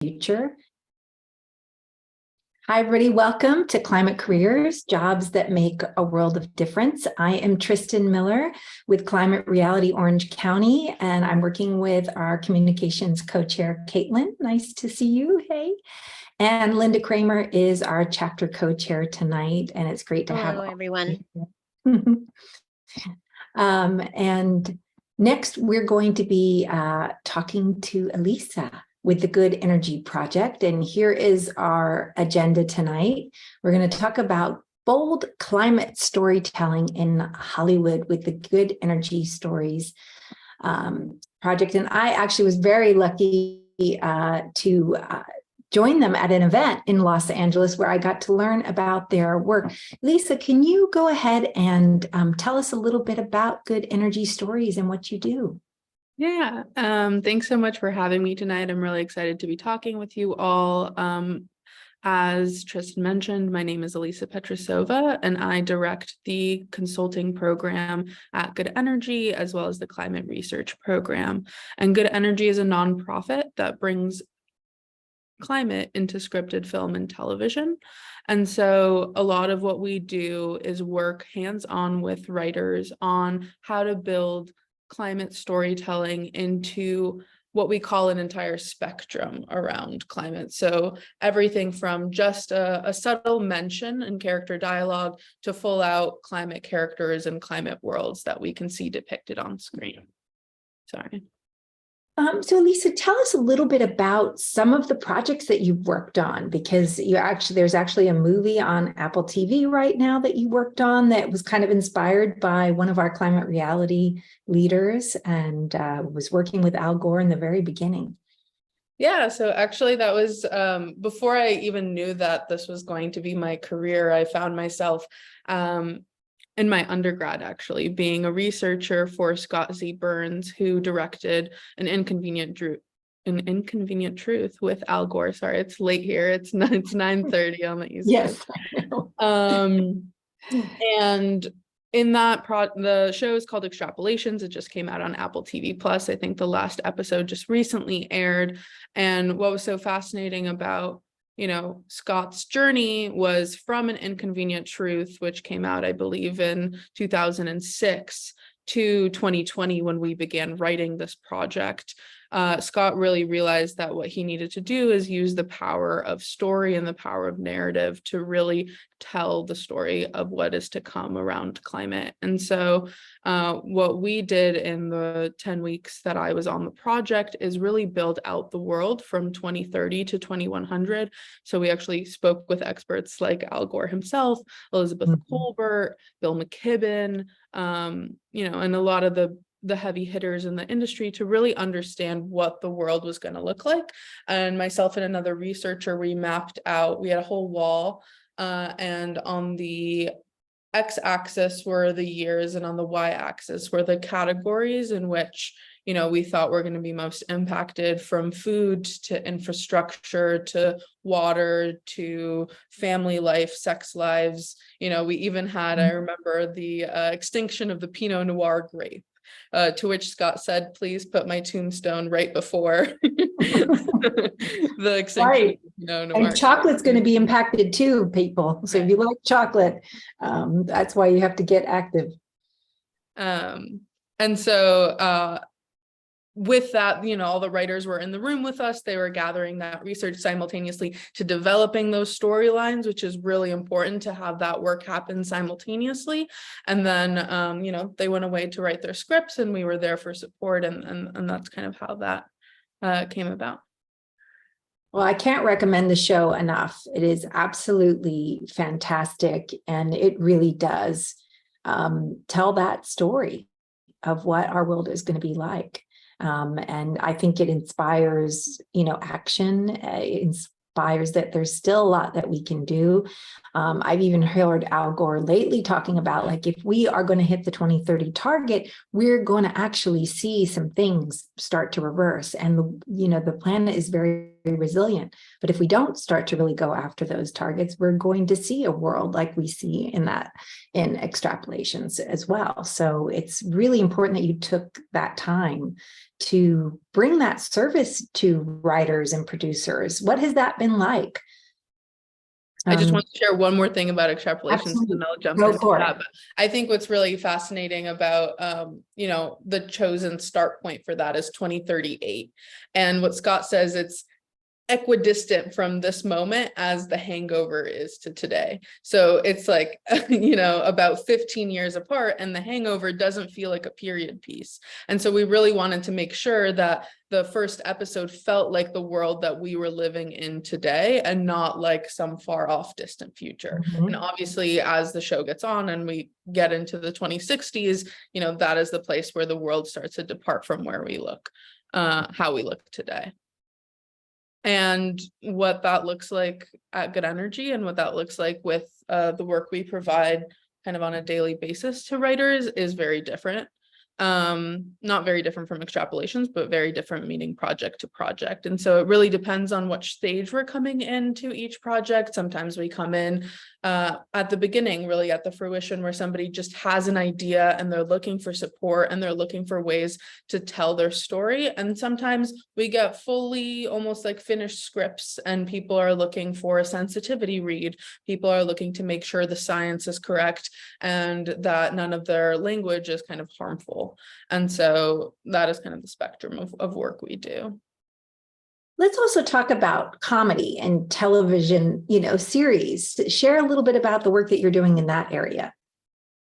future. Hi, everybody. Welcome to Climate Careers, Jobs That Make a World of Difference. I am Tristan Miller with Climate Reality Orange County, and I'm working with our communications co-chair, Caitlin. Nice to see you. Hey. And Linda Kramer is our chapter co-chair tonight, and it's great to have Hello, everyone. And next, we're going to be talking to Elisa with the Good Energy Project. And here is our agenda tonight. We're going to talk about bold climate storytelling in Hollywood with the Good Energy Stories project. And I actually was very lucky to join them at an event in Los Angeles where I got to learn about their work. Lisa, can you go ahead and tell us a little bit about Good Energy Stories and what you do? Yeah, thanks so much for having me tonight. I'm really excited to be talking with you all. As Tristan mentioned, my name is Elisa Petrasova, and I direct the consulting program at Good Energy, as well as the climate research program. And Good Energy is a nonprofit that brings climate into scripted film and television. And so a lot of what we do is work hands-on with writers on how to build climate storytelling into what we call an entire spectrum around climate. So everything from just a subtle mention in character dialogue to full out climate characters and climate worlds that we can see depicted on screen. Sorry. So Lisa, tell us a little bit about some of the projects that you've worked on, because there's actually a movie on Apple TV right now that you worked on that was kind of inspired by one of our climate reality leaders and was working with Al Gore in the very beginning. Yeah, so actually that was before I even knew that this was going to be my career. I found myself in my undergrad, actually, being a researcher for Scott Z. Burns, who directed An Inconvenient Truth with Al Gore. Sorry, it's late here. It's 9:30 on the East Coast. And in that the show is called Extrapolations. It just came out on Apple TV Plus. I think the last episode just recently aired. And what was so fascinating about Scott's journey was from An Inconvenient Truth, which came out, I believe, in 2006 to 2020 when we began writing this project. Scott really realized that what he needed to do is use the power of story and the power of narrative to really tell the story of what is to come around climate. And so what we did in the 10 weeks that I was on the project is really build out the world from 2030 to 2100. So we actually spoke with experts like Al Gore himself, Elizabeth Colbert, Bill McKibben, and a lot of the heavy hitters in the industry to really understand what the world was going to look like. And myself and another researcher, we mapped out, we had a whole wall, and on the x-axis were the years and on the y-axis were the categories in which we thought were going to be most impacted, from food to infrastructure to water to family life, sex lives. We even had, I remember, the extinction of the Pinot Noir grape. To which Scott said, please put my tombstone right before the extinction. Right. And chocolate's going to be impacted too, people. So if you like chocolate, that's why you have to get active. And so with that, all the writers were in the room with us. They were gathering that research simultaneously to developing those storylines, which is really important to have that work happen simultaneously. And then, they went away to write their scripts, and we were there for support. And that's kind of how that came about. Well, I can't recommend the show enough. It is absolutely fantastic. And it really does tell that story of what our world is going to be like. And I think it inspires, action. It inspires that there's still a lot that we can do. I've even heard Al Gore lately talking about, like, if we are going to hit the 2030 target, we're going to actually see some things start to reverse. And, the planet is very resilient. But if we don't start to really go after those targets, we're going to see a world like we see in Extrapolations as well. So it's really important that you took that time to bring that service to writers and producers? What has that been like? I just want to share one more thing about extrapolations, and then I'll jump into that. But I think what's really fascinating about, the chosen start point for that is 2038. And what Scott says, it's equidistant from this moment as The Hangover is to today. So it's like, about 15 years apart, and The Hangover doesn't feel like a period piece. And so we really wanted to make sure that the first episode felt like the world that we were living in today, and not like some far off distant future. And obviously, as the show gets on and we get into the 2060s, that is the place where the world starts to depart from where we look, how we look today. And what that looks like at Good Energy, and what that looks like with the work we provide kind of on a daily basis to writers, is very different. Not very different from extrapolations, but very different, meaning project to project. And so it really depends on which stage we're coming into each project. Sometimes we come in at the beginning, really at the fruition, where somebody just has an idea and they're looking for support and they're looking for ways to tell their story. And sometimes we get fully almost like finished scripts, and people are looking for a sensitivity read. People are looking to make sure the science is correct and that none of their language is kind of harmful. And so that is kind of the spectrum of work we do. Let's also talk about comedy and television, series. Share a little bit about the work that you're doing in that area.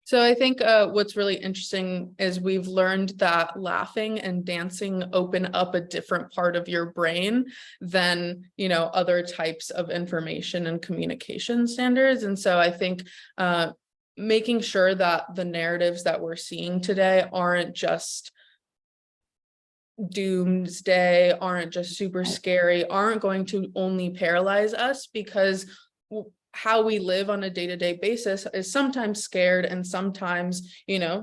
So I think what's really interesting is we've learned that laughing and dancing open up a different part of your brain than, other types of information and communication standards. And so I think making sure that the narratives that we're seeing today aren't just doomsday, aren't just super scary, aren't going to only paralyze us, because how we live on a day-to-day basis is sometimes scared and sometimes,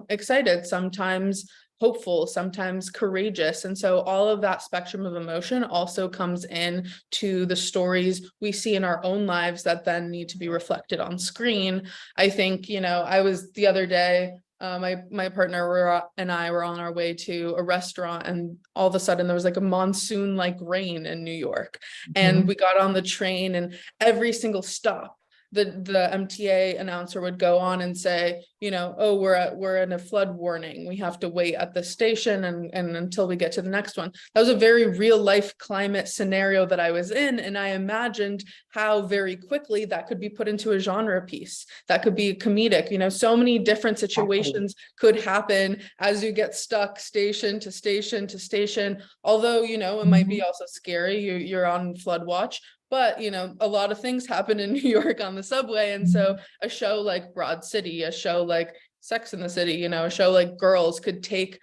excited, sometimes hopeful, sometimes courageous. And so all of that spectrum of emotion also comes in to the stories we see in our own lives that then need to be reflected on screen. I think, I was the other day, my partner and I were on our way to a restaurant, and all of a sudden there was like a monsoon like rain in New York. And we got on the train, and every single stop, the MTA announcer would go on and say, oh, we're in a flood warning. We have to wait at the station and until we get to the next one. That was a very real life climate scenario that I was in. And I imagined how very quickly that could be put into a genre piece. That could be comedic. So many different situations could happen as you get stuck station to station to station. Although, it might be also scary. You're on flood watch. But, a lot of things happen in New York on the subway. And so a show like Broad City, a show like Sex and the City, a show like Girls could take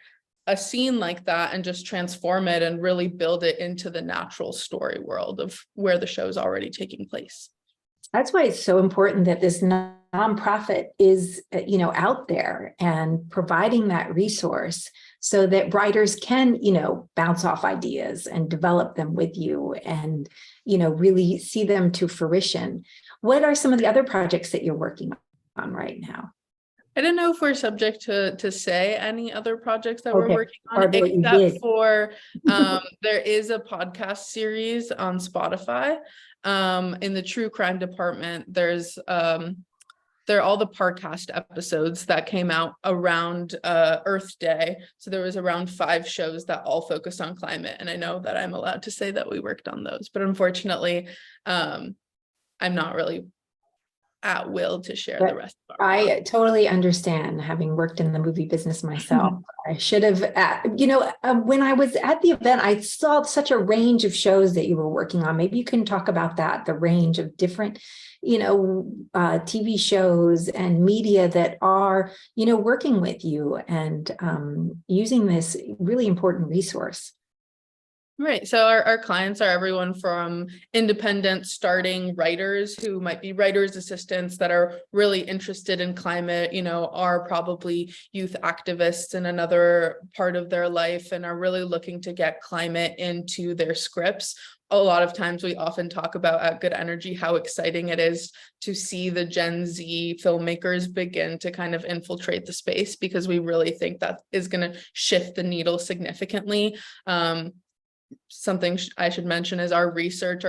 a scene like that and just transform it and really build it into the natural story world of where the show is already taking place. That's why it's so important that this nonprofit is, out there and providing that resource so that writers can, bounce off ideas and develop them with you and, really see them to fruition. What are some of the other projects that you're working on right now? I don't know if we're subject to say any other projects that we're working on, except for there is a podcast series on Spotify. In the true crime department, they're all the Parcast episodes that came out around Earth Day. So there was around 5 shows that all focused on climate. And I know that I'm allowed to say that we worked on those, but unfortunately, I'm not really at will to share the rest of our I totally understand, having worked in the movie business myself. I should have, when I was at the event, I saw such a range of shows that you were working on. Maybe you can talk about that, the range of different, TV shows and media that are, working with you and using this really important resource. Right. So our clients are everyone from independent starting writers who might be writers assistants that are really interested in climate, are probably youth activists in another part of their life and are really looking to get climate into their scripts, a lot of times we often talk about at Good Energy how exciting it is to see the Gen Z filmmakers begin to kind of infiltrate the space, because we really think that is going to shift the needle significantly. Something I should mention is our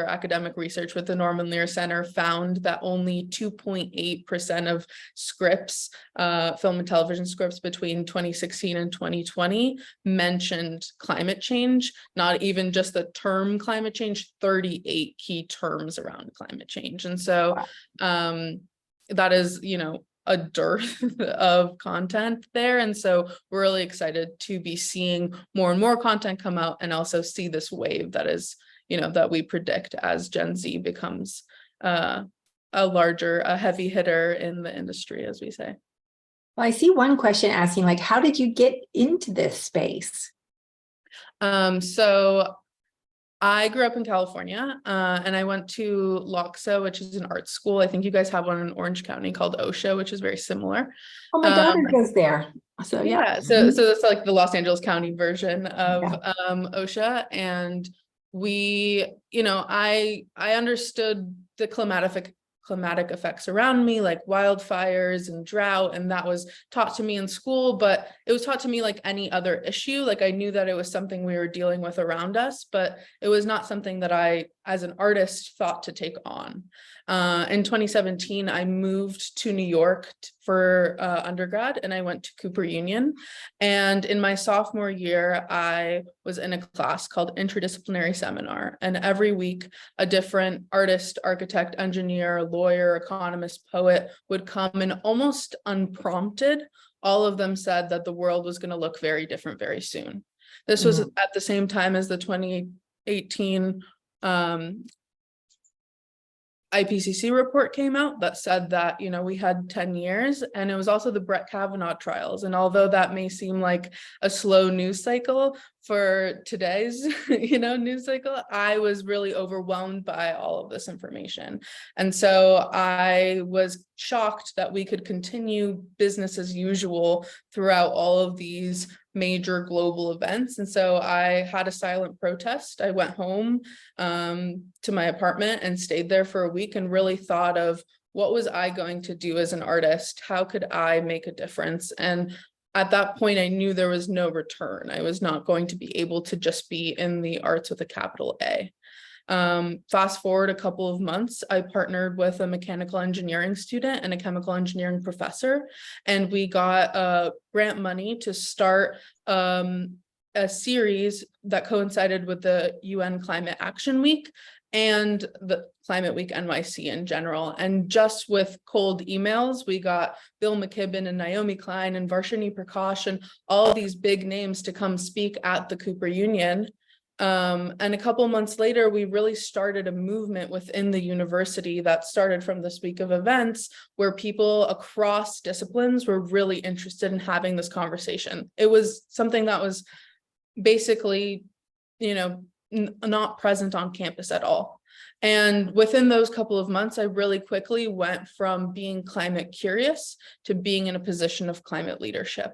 academic research with the Norman Lear Center found that only 2.8% of scripts, film and television scripts between 2016 and 2020 mentioned climate change, not even just the term climate change, 38 key terms around climate change. And so that is, a dearth of content there. And so we're really excited to be seeing more and more content come out, and also see this wave that is, that we predict as Gen Z becomes a heavy hitter in the industry, as we say. Well, I see one question asking, like, how did you get into this space? So I grew up in California, and I went to LOXA, which is an art school. I think you guys have one in Orange County called OSHA, which is very similar. Oh, my daughter goes there. So yeah. So that's like the Los Angeles County version of OSHA. And we, I understood the climatic effects around me, like wildfires and drought, and that was taught to me in school, but it was taught to me like any other issue. Like I knew that it was something we were dealing with around us, but it was not something that I, as an artist, thought to take on. In 2017, I moved to New York for undergrad, and I went to Cooper Union. And in my sophomore year, I was in a class called Interdisciplinary Seminar. And every week, a different artist, architect, engineer, lawyer, economist, poet would come, and almost unprompted, all of them said that the world was going to look very different very soon. This was at the same time as the 2018 IPCC report came out that said that, we had 10 years, and it was also the Brett Kavanaugh trials. And although that may seem like a slow news cycle for today's, news cycle, I was really overwhelmed by all of this information. And so I was shocked that we could continue business as usual throughout all of these major global events. And so I had a silent protest. I went home to my apartment and stayed there for a week, and really thought of, what was I going to do as an artist? How could I make a difference? And at that point, I knew there was no return. I was not going to be able to just be in the arts with a capital A. Fast forward a couple of months, I partnered with a mechanical engineering student and a chemical engineering professor, and we got grant money to start a series that coincided with the UN Climate Action Week and the Climate Week NYC in general. And just with cold emails, we got Bill McKibben and Naomi Klein and Varshini Prakash and all these big names to come speak at the Cooper Union. And a couple of months later, we really started a movement within the university that started from this week of events, where people across disciplines were really interested in having this conversation. It was something that was basically, not present on campus at all. And within those couple of months, I really quickly went from being climate curious to being in a position of climate leadership.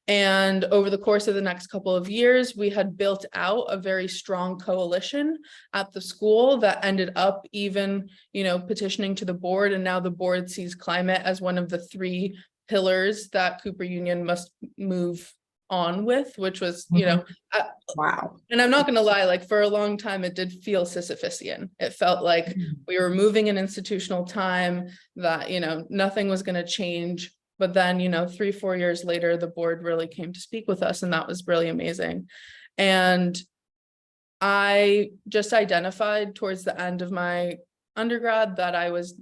And over the course of the next couple of years, we had built out a very strong coalition at the school that ended up even, petitioning to the board. And now the board sees climate as one of the 3 pillars that Cooper Union must move on with, which was, wow. And I'm not going to lie, like for a long time, it did feel Sisyphusian. It felt like we were moving in institutional time, that, nothing was going to change. But then, 3-4 years later, the board really came to speak with us, and that was really amazing. And I just identified towards the end of my undergrad that I was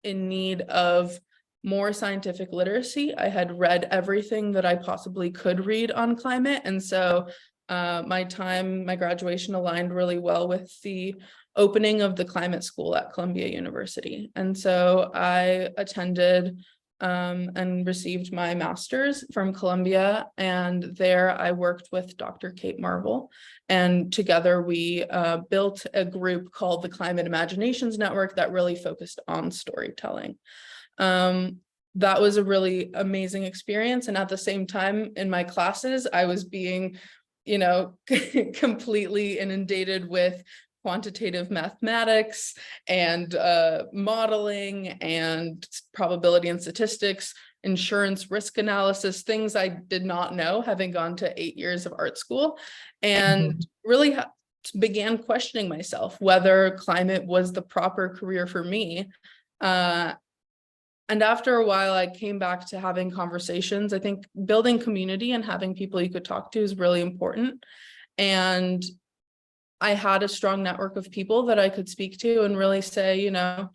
in need of more scientific literacy. I had read everything that I possibly could read on climate. And so my graduation aligned really well with the opening of the climate school at Columbia University. And so I attended and received my master's from Columbia. And there I worked with Dr. Kate Marvel. And together we built a group called the Climate Imaginations Network that really focused on storytelling. That was a really amazing experience. And at the same time, in my classes, I was being, completely inundated with quantitative mathematics and modeling and probability and statistics, insurance risk analysis, things I did not know, having gone to 8 years of art school, and really began questioning myself whether climate was the proper career for me. And after a while, I came back to having conversations. I think building community and having people you could talk to is really important. And I had a strong network of people that I could speak to and really say, you know,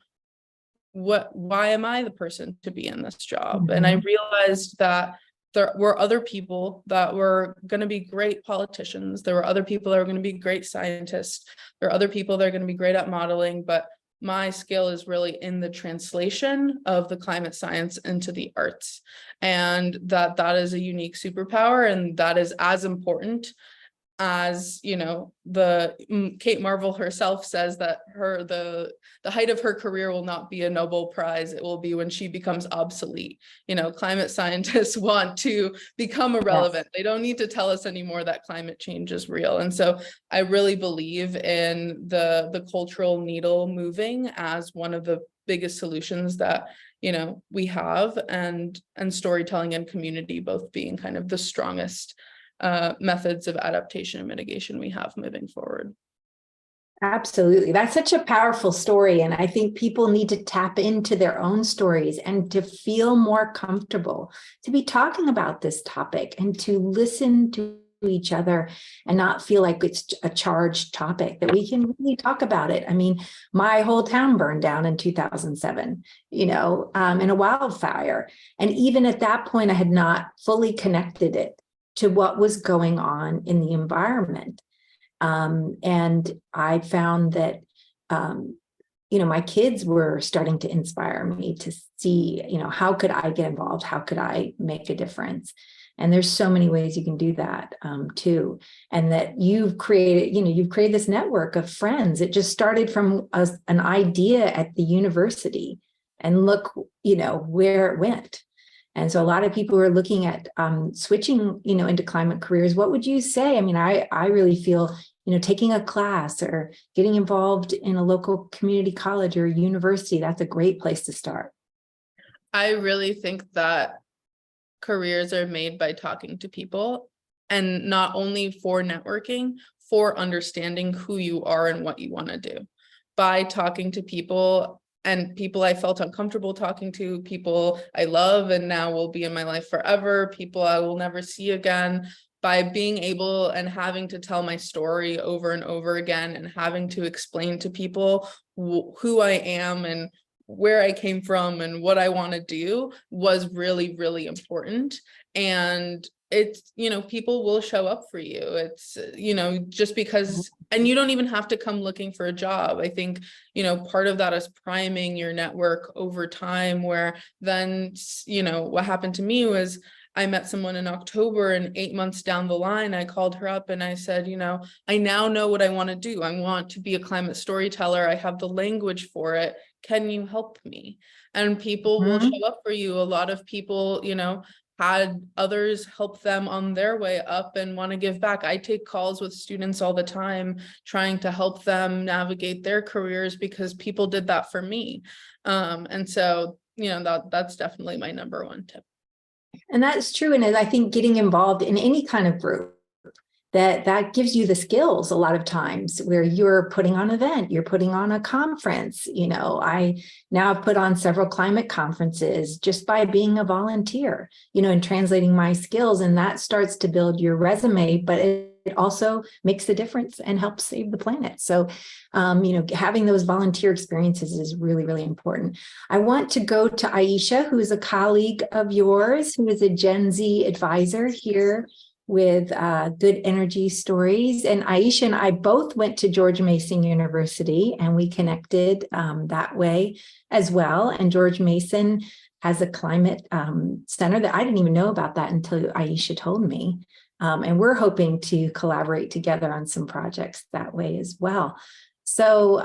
why am I the person to be in this job? And I realized that there were other people that were going to be great politicians. There were other people that were going to be great scientists. There are other people that are going to be great at modeling, but my skill is really in the translation of the climate science into the arts, and that is a unique superpower, and that is as important as, you know, Kate Marvel herself says that the height of her career will not be a Nobel Prize. It will be when she becomes obsolete. You know, climate scientists want to become irrelevant. They don't need to tell us anymore that climate change is real. And so I really believe in the cultural needle moving as one of the biggest solutions that, you know, we have, and storytelling and community both being kind of the strongest methods of adaptation and mitigation we have moving forward. Absolutely. That's such a powerful story. And I think people need to tap into their own stories and to feel more comfortable to be talking about this topic and to listen to each other and not feel like it's a charged topic, that we can really talk about it. I mean, my whole town burned down in 2007, you know, in a wildfire. And even at that point, I had not fully connected it to what was going on in the environment. And I found that, you know, my kids were starting to inspire me to see, you know, how could I get involved? How could I make a difference? And there's so many ways you can do that too. And that you've created, you know, you've created this network of friends. It just started from an idea at the university, and look, you know, where it went. And so a lot of people are looking at switching, you know, into climate careers. What would you say? I mean, I really feel, you know, taking a class or getting involved in a local community college or university, that's a great place to start. I really think that careers are made by talking to people, and not only for networking, for understanding who you are and what you want to do. By talking to people, and people I felt uncomfortable talking to, people I love and now will be in my life forever, people I will never see again, by being able and having to tell my story over and over again, and having to explain to people who I am and where I came from and what I want to do, was really, really important. And it's, you know, people will show up for you. It's, you know, just because, and you don't even have to come looking for a job. I think, you know, part of that is priming your network over time, where then, you know, what happened to me was I met someone in October, and 8 months down the line, I called her up and I said, you know, I now know what I want to do. I want to be a climate storyteller. I have the language for it. Can you help me? And people will show up for you. A lot of people, you know, had others help them on their way up and want to give back. I take calls with students all the time, trying to help them navigate their careers because people did that for me. And so, you know, that's definitely my number one tip. And that's true. And I think getting involved in any kind of group, that gives you the skills a lot of times, where you're putting on an event, you're putting on a conference. You know, I now have put on several climate conferences just by being a volunteer, you know, and translating my skills. And that starts to build your resume, but it also makes the difference and helps save the planet. So, you know, having those volunteer experiences is really, really important. I want to go to Aisha, who is a colleague of yours, who is a Gen Z advisor here with Good Energy Stories. And Aisha and I both went to George Mason University, and we connected that way as well. And George Mason has a climate center that I didn't even know about that until Aisha told me. And we're hoping to collaborate together on some projects that way as well. So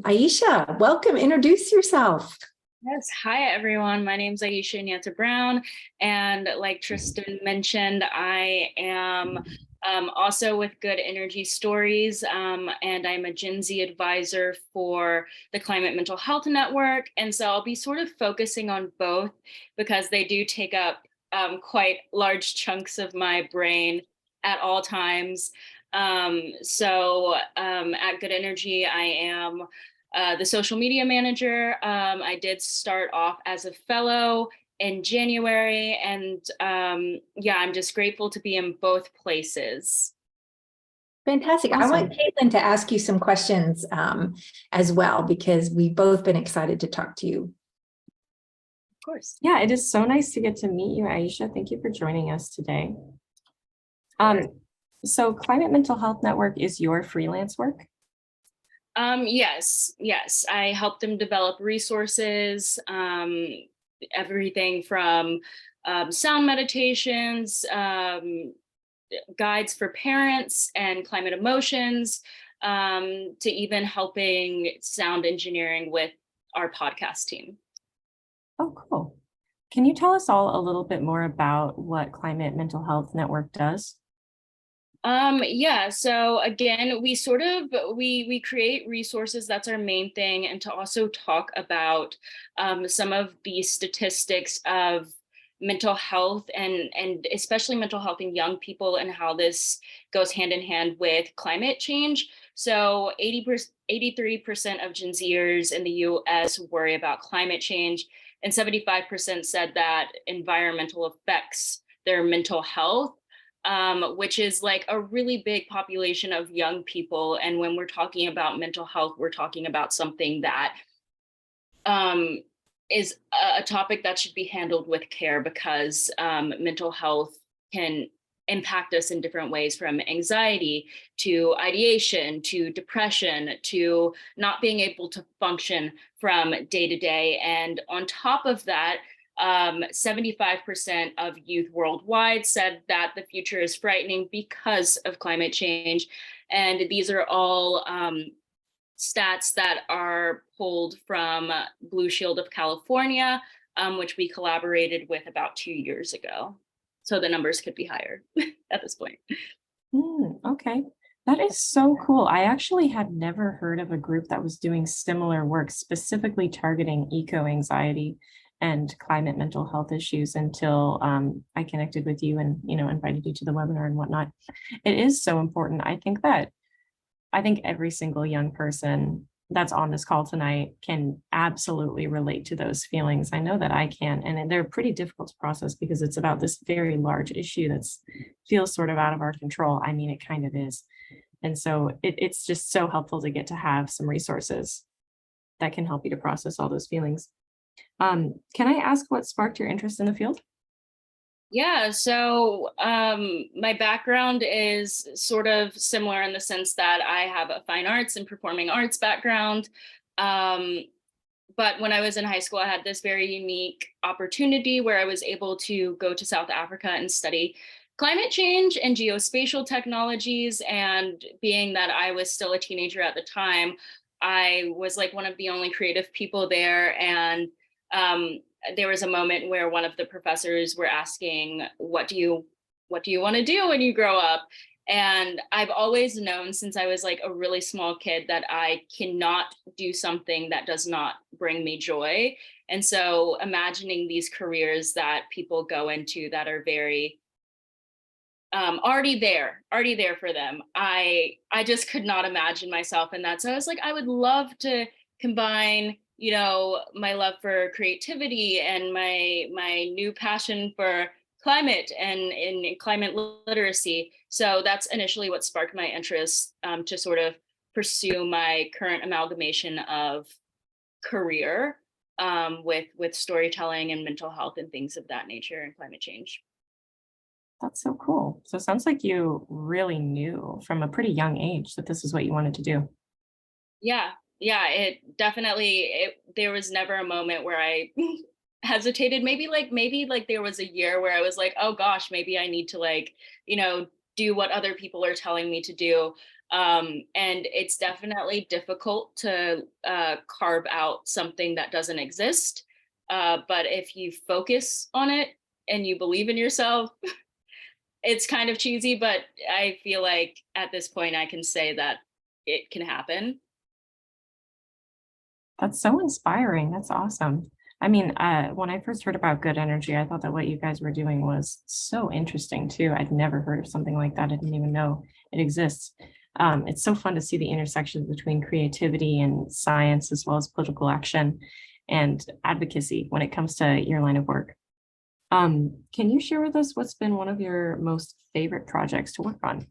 Aisha, welcome. Introduce yourself. Yes, hi everyone. My name is Aisha Nyata Brown, and like Tristan mentioned, I am Also with Good Energy Stories, and I'm a Gen Z advisor for the Climate Mental Health Network. And so I'll be sort of focusing on both because they do take up quite large chunks of my brain at all times. At Good Energy, I am the social media manager. I did start off as a fellow in January. And yeah, I'm just grateful to be in both places. Fantastic. I Awesome. want Caitlin to ask you some questions as well, because we've both been excited to talk to you. Of course. Yeah, it is so nice to get to meet you, Aisha. Thank you for joining us today. So Climate Mental Health Network is your freelance work? Yes. I help them develop resources, everything from sound meditations, guides for parents and climate emotions, to even helping sound engineering with our podcast team. Oh, cool. Can you tell us all a little bit more about what Climate Mental Health Network does? Yeah, so again, we create resources. That's our main thing. And to also talk about some of the statistics of mental health and especially mental health in young people and how this goes hand in hand with climate change. So 83% of Gen Zers in the US worry about climate change, and 75% said that environmental affects their mental health. Which is like a really big population of young people. And when we're talking about mental health, we're talking about something that is a topic that should be handled with care, because mental health can impact us in different ways, from anxiety to ideation to depression to not being able to function from day to day. And on top of that, 75% of youth worldwide said that the future is frightening because of climate change. And these are all stats that are pulled from Blue Shield of California, which we collaborated with about 2 years ago. So the numbers could be higher at this point. Okay, that is so cool. I actually had never heard of a group that was doing similar work, specifically targeting eco-anxiety and climate mental health issues, until I connected with you and invited you to the webinar and whatnot. It is so important. I think every single young person that's on this call tonight can absolutely relate to those feelings. I know that I can, and they're pretty difficult to process because it's about this very large issue that feels sort of out of our control. I mean, it kind of is. And so it's just so helpful to get to have some resources that can help you to process all those feelings. Can I ask what sparked your interest in the field? Yeah, so my background is sort of similar in the sense that I have a fine arts and performing arts background. But when I was in high school, I had this very unique opportunity where I was able to go to South Africa and study climate change and geospatial technologies. And being that I was still a teenager at the time, I was like one of the only creative people there. And there was a moment where one of the professors were asking, what do you want to do when you grow up? And I've always known since I was like a really small kid that I cannot do something that does not bring me joy. And so imagining these careers that people go into that are very already there for them, I just could not imagine myself in that. So I was like, I would love to combine my love for creativity and my new passion for climate and in climate literacy. So that's initially what sparked my interest to sort of pursue my current amalgamation of career with storytelling and mental health and things of that nature and climate change. That's so cool. So it sounds like you really knew from a pretty young age that this is what you wanted to do. Yeah, it definitely, there was never a moment where I hesitated. Maybe there was a year where I was like, oh gosh, maybe I need to do what other people are telling me to do. And it's definitely difficult to carve out something that doesn't exist. But if you focus on it and you believe in yourself, it's kind of cheesy, but I feel like at this point I can say that it can happen. That's so inspiring. That's awesome. I mean, when I first heard about good energy, I thought that what you guys were doing was so interesting too. I'd never heard of something like that. I didn't even know it exists. It's so fun to see the intersections between creativity and science, as well as political action and advocacy when it comes to your line of work. Can you share with us what's been one of your most favorite projects to work on?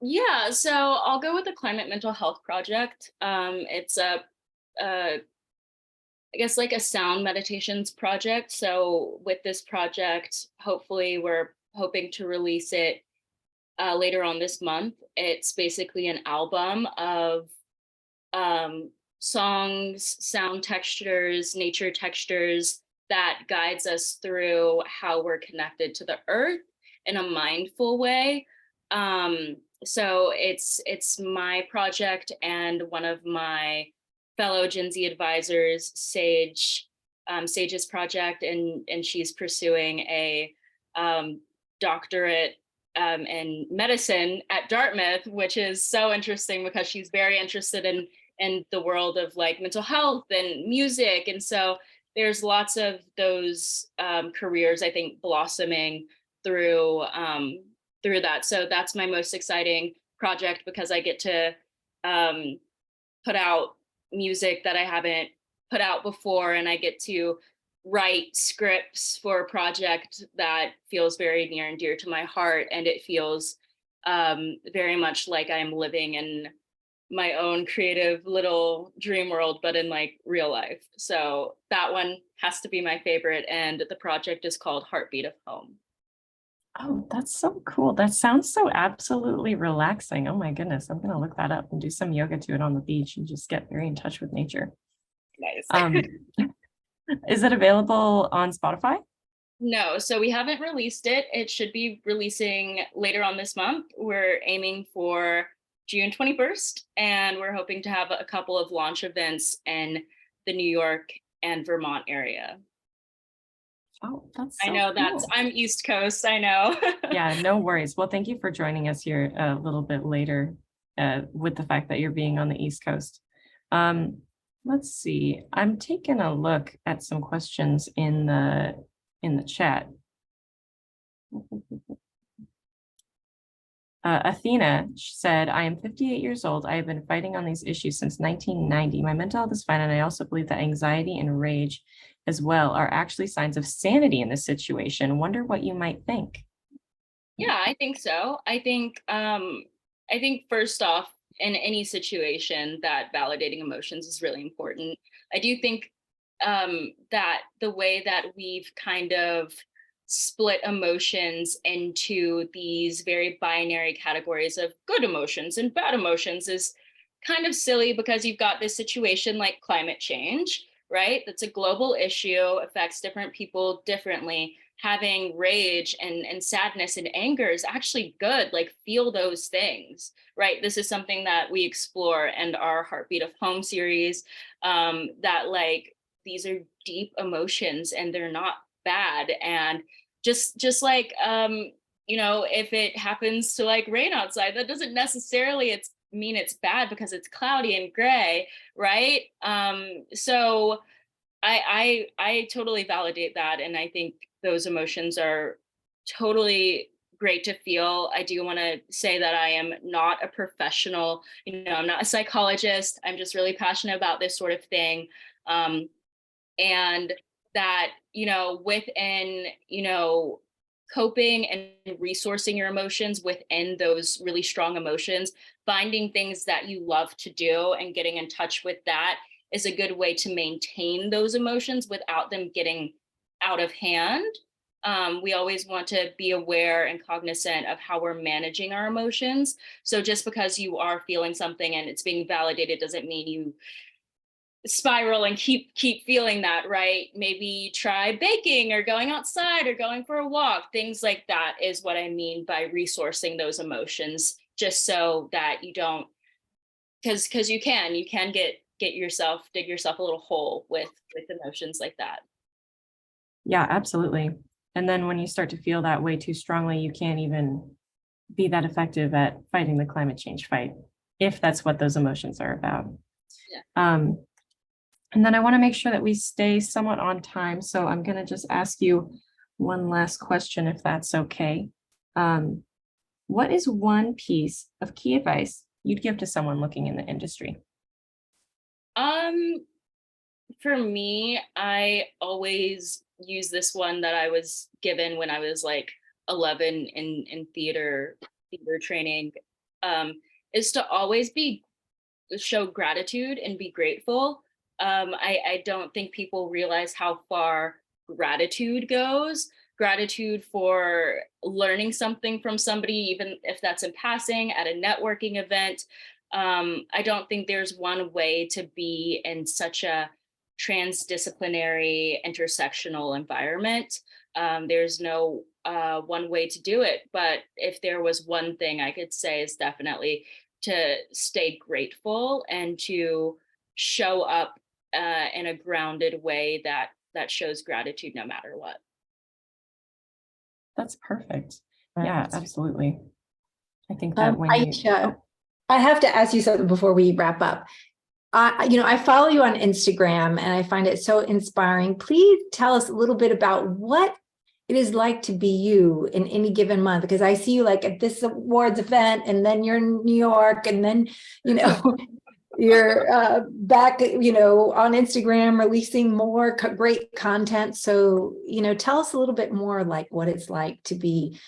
Yeah, so I'll go with the climate mental health project. It's a I guess like a sound meditations project. So with this project, hopefully we're hoping to release it later on this month. It's basically an album of songs, sound textures, nature textures that guides us through how we're connected to the earth in a mindful way. So it's my project and one of my fellow Gen Z advisors, Sage's project, and she's pursuing a doctorate in medicine at Dartmouth, which is so interesting because she's very interested in the world of like mental health and music. And so there's lots of those careers, I think, blossoming through through that. So that's my most exciting project because I get to put out music that I haven't put out before, and I get to write scripts for a project that feels very near and dear to my heart, and it feels very much like I'm living in my own creative little dream world, but in like real life. So that one has to be my favorite, and the project is called Heartbeat of Home. Oh, that's so cool. That sounds so absolutely relaxing. Oh my goodness, I'm gonna look that up and do some yoga to it on the beach and just get very in touch with nature. Nice. Is it available on Spotify? No, so we haven't released it. It should be releasing later on this month. We're aiming for June 21st, and we're hoping to have a couple of launch events in the New York and Vermont area. Oh, that's I so know cool. I'm East Coast, I know. Yeah, no worries. Well, thank you for joining us here a little bit later with the fact that you're being on the East Coast. Let's see. I'm taking a look at some questions in the chat. Athena said, I am 58 years old. I have been fighting on these issues since 1990. My mental health is fine, and I also believe that anxiety and rage as well are actually signs of sanity in this situation. Wonder what you might think. Yeah, I think so. I think first off, in any situation, that validating emotions is really important. I do think that the way that we've kind of split emotions into these very binary categories of good emotions and bad emotions is kind of silly, because you've got this situation like climate change, right? That's a global issue, affects different people differently. Having rage and sadness and anger is actually good. Like, feel those things, right? This is something that we explore in our Heartbeat of Home series, that like these are deep emotions and they're not bad. And just like you know, if it happens to like rain outside, that doesn't necessarily mean it's bad because it's cloudy and gray, right? So I totally validate that, and I think those emotions are totally great to feel. I do want to say that I am not a professional, you know, I'm not a psychologist. I'm just really passionate about this sort of thing. And that, you know, within, you know, coping and resourcing your emotions within those really strong emotions, finding things that you love to do and getting in touch with that is a good way to maintain those emotions without them getting out of hand. We always want to be aware and cognizant of how we're managing our emotions. So just because you are feeling something and it's being validated doesn't mean you spiral and keep feeling that, right? Maybe try baking or going outside or going for a walk. Things like that is what I mean by resourcing those emotions, just so that you don't, because you can dig yourself a little hole with emotions like that. Yeah, absolutely. And then when you start to feel that way too strongly, you can't even be that effective at fighting the climate change fight, if that's what those emotions are about. Yeah. And then I want to make sure that we stay somewhat on time. So I'm going to just ask you one last question, if that's okay. What is one piece of key advice you'd give to someone looking in the industry? For me, I always use this one that I was given when I was like 11 in theater training, is to always show gratitude and be grateful. I don't think people realize how far gratitude goes. Gratitude for learning something from somebody, even if that's in passing at a networking event. I don't think there's one way to be in such a transdisciplinary, intersectional environment. There's no one way to do it. But if there was one thing I could say, is definitely to stay grateful and to show up in a grounded way that shows gratitude no matter what. That's perfect. Right. Yeah, absolutely. I think that when you, Aisha, I have to ask you something before we wrap up. I follow you on Instagram and I find it so inspiring. Please tell us a little bit about what it is like to be you in any given month, because I see you like at this awards event and then you're in New York and then, you're back, on Instagram releasing more great content. So, tell us a little bit more like what it's like to be,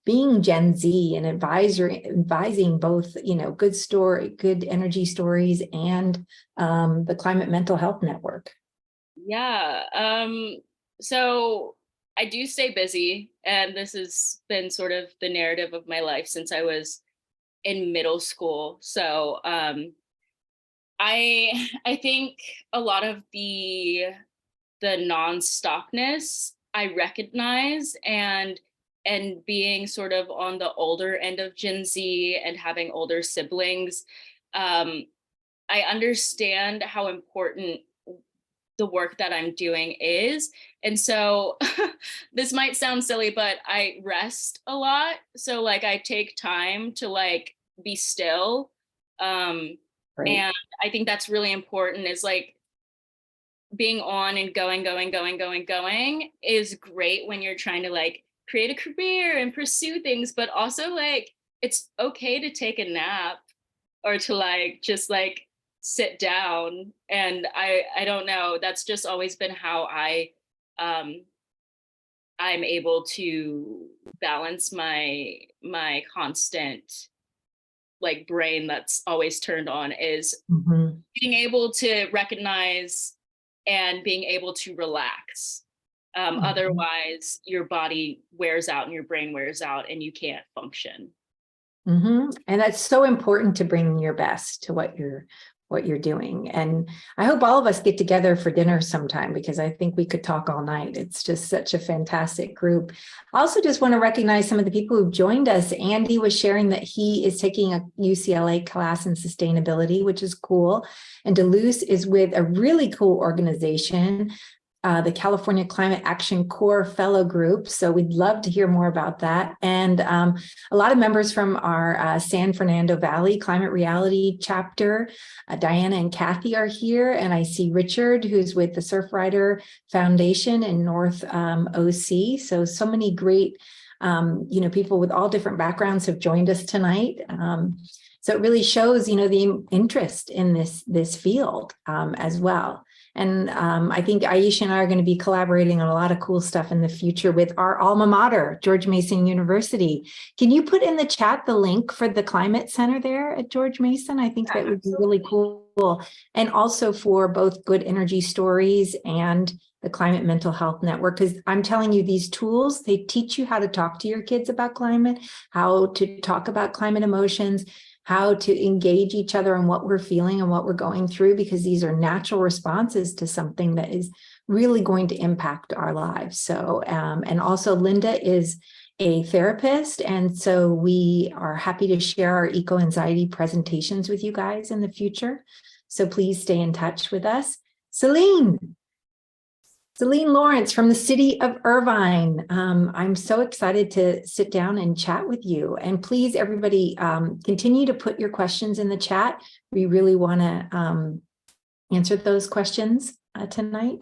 being Gen Z and advising both, good energy stories and the Climate Mental Health Network. Yeah. So I do stay busy, and this has been sort of the narrative of my life since I was in middle school. So I think a lot of the non-stopness I recognize, and being sort of on the older end of Gen Z and having older siblings, I understand how important the work that I'm doing is. And so this might sound silly, but I rest a lot. So like I take time to like be still. And I think that's really important, is like being on and going is great when you're trying to like create a career and pursue things, but also like it's okay to take a nap or to like just like sit down. And I don't know, that's just always been how I'm able to balance my constant like brain that's always turned on, is being able to recognize and being able to relax. Otherwise your body wears out and your brain wears out and you can't function. And that's so important, to bring your best to what you're doing. And I hope all of us get together for dinner sometime, because I think we could talk all night. It's just such a fantastic group. I also just want to recognize some of the people who've joined us. Andy was sharing that he is taking a UCLA class in sustainability, which is cool. And Duluth is with a really cool organization, the California Climate Action Corps Fellow Group. So we'd love to hear more about that. And a lot of members from our San Fernando Valley Climate Reality chapter, Diana and Kathy are here. And I see Richard, who's with the Surfrider Foundation in North OC. So many great, people with all different backgrounds have joined us tonight. So it really shows, the interest in this field as well. And I think Aisha and I are going to be collaborating on a lot of cool stuff in the future with our alma mater, George Mason University. Can you put in the chat the link for the Climate Center there at George Mason? I think that would be really cool. And also for both Good Energy Stories and the Climate Mental Health Network, because I'm telling you, these tools, they teach you how to talk to your kids about climate, how to talk about climate emotions, how to engage each other on what we're feeling and what we're going through, because these are natural responses to something that is really going to impact our lives. So, and also Linda is a therapist. And so we are happy to share our eco-anxiety presentations with you guys in the future. So please stay in touch with us. Celine, Celine Lawrence from the City of Irvine. I'm so excited to sit down and chat with you. And please, everybody, continue to put your questions in the chat. We really want to answer those questions tonight.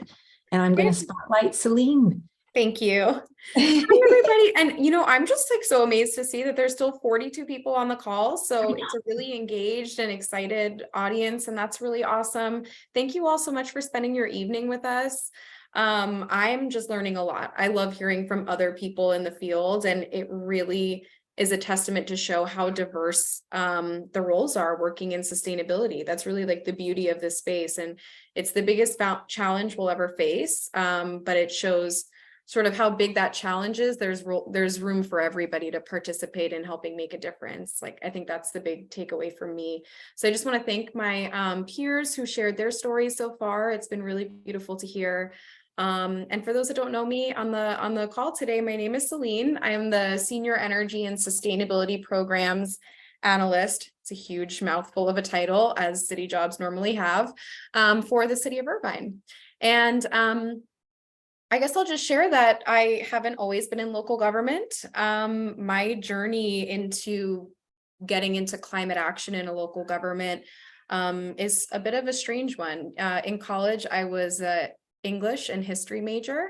And I'm going to spotlight Celine. Thank you. Hi, everybody. And, I'm just like so amazed to see that there's still 42 people on the call. So it's a really engaged and excited audience. And that's really awesome. Thank you all so much for spending your evening with us. I'm just learning a lot. I love hearing from other people in the field, and it really is a testament to show how diverse the roles are working in sustainability. That's really like the beauty of this space. And it's the biggest challenge we'll ever face, but it shows sort of how big that challenge is. There's room for everybody to participate in helping make a difference. Like, I think that's the big takeaway for me. So I just want to thank my peers who shared their stories so far. It's been really beautiful to hear. And for those that don't know me on the call today, my name is Celine. I am the Senior Energy and Sustainability Programs Analyst. It's a huge mouthful of a title, as city jobs normally have, for the City of Irvine. And I guess I'll just share that I haven't always been in local government. My journey into getting into climate action in a local government is a bit of a strange one. In college, I was a English and history major.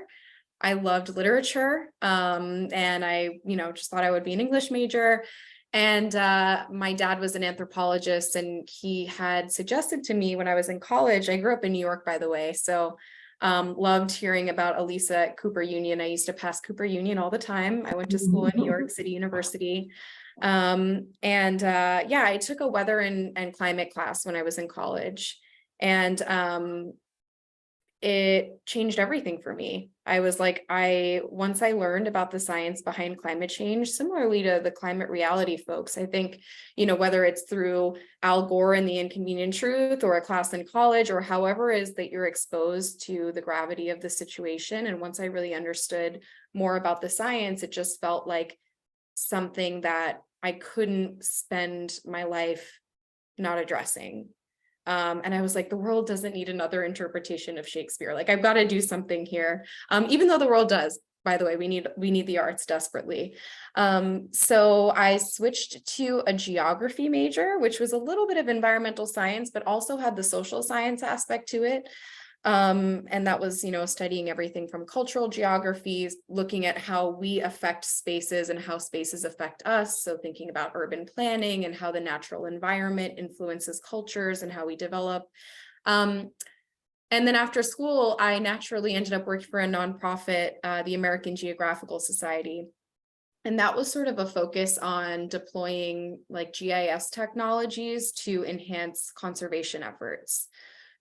I loved literature, and I, just thought I would be an English major. And my dad was an anthropologist, and he had suggested to me when I was in college. I grew up in New York, by the way, so loved hearing about Elisa at Cooper Union. I used to pass Cooper Union all the time. I went to school at New York City University. I took a weather and climate class when I was in college, and it changed everything for me. I was like, once I learned about the science behind climate change, similarly to the climate reality folks, I think, whether it's through Al Gore and the Inconvenient Truth, or a class in college, or however it is that you're exposed to the gravity of the situation. And once I really understood more about the science, it just felt like something that I couldn't spend my life not addressing. And I was like, the world doesn't need another interpretation of Shakespeare. Like, I've got to do something here. Even though the world does, by the way, we need the arts desperately. So I switched to a geography major, which was a little bit of environmental science, but also had the social science aspect to it. And that was, studying everything from cultural geographies, looking at how we affect spaces and how spaces affect us. So thinking about urban planning and how the natural environment influences cultures and how we develop. And then after school, I naturally ended up working for a nonprofit, the American Geographical Society. And that was sort of a focus on deploying like GIS technologies to enhance conservation efforts.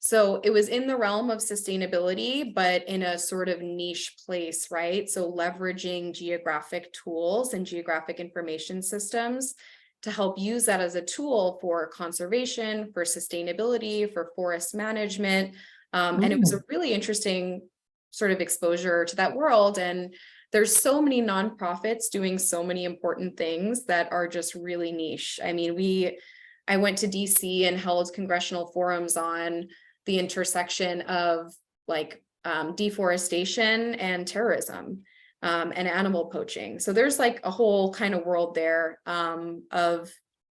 So it was in the realm of sustainability, but in a sort of niche place, right? So leveraging geographic tools and geographic information systems to help use that as a tool for conservation, for sustainability, for forest management. And it was a really interesting sort of exposure to that world. And there's so many nonprofits doing so many important things that are just really niche. I mean, I went to DC and held congressional forums on the intersection of like deforestation and terrorism and animal poaching. So there's like a whole kind of world there of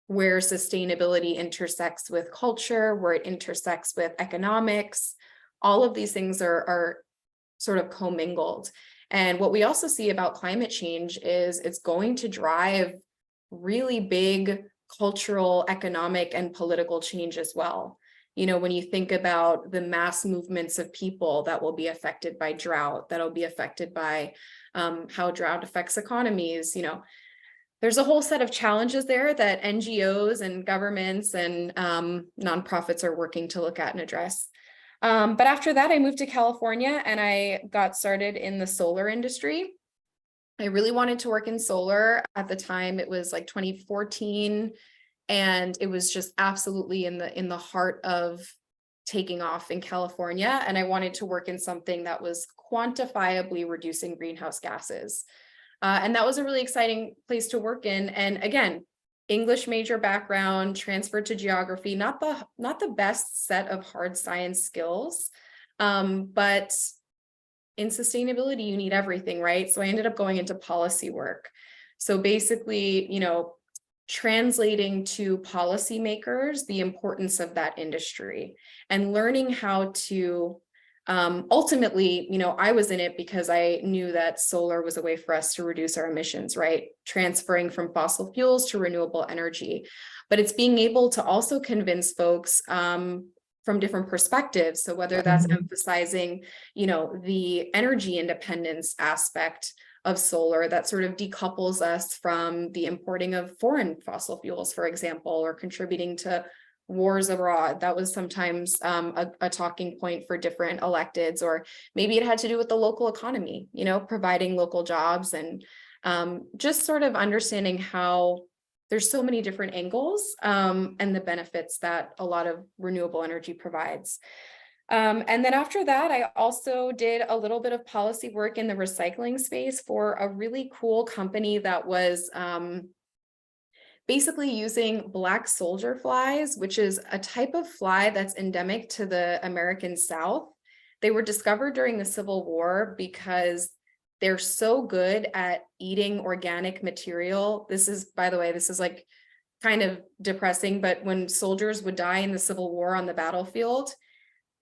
where sustainability intersects with culture, where it intersects with economics. All of these things are sort of commingled. And what we also see about climate change is it's going to drive really big cultural, economic, and political change as well. When you think about the mass movements of people that will be affected by drought, that'll be affected by how drought affects economies, there's a whole set of challenges there that NGOs and governments and nonprofits are working to look at and address. But after that, I moved to California and I got started in the solar industry. I really wanted to work in solar. At the time, it was like 2014. And it was just absolutely in the heart of taking off in California. And I wanted to work in something that was quantifiably reducing greenhouse gases. And that was a really exciting place to work in. And again, English major background, transferred to geography, not the best set of hard science skills, but in sustainability, you need everything, right? So I ended up going into policy work. So basically, you know, translating to policymakers the importance of that industry and learning how to ultimately, you know, I was in it because I knew that solar was a way for us to reduce our emissions, right? Transferring from fossil fuels to renewable energy. But it's being able to also convince folks from different perspectives. So whether that's emphasizing, you know, the energy independence aspect of solar that sort of decouples us from the importing of foreign fossil fuels, for example, or contributing to wars abroad. That was sometimes a talking point for different electeds, or maybe it had to do with the local economy, you know, providing local jobs, and just sort of understanding how there's so many different angles and the benefits that a lot of renewable energy provides. And then after that, I also did a little bit of policy work in the recycling space for a really cool company that was basically using black soldier flies, which is a type of fly that's endemic to the American South. They were discovered during the Civil War because they're so good at eating organic material. This is, by the way, this is like kind of depressing, but when soldiers would die in the Civil War on the battlefield,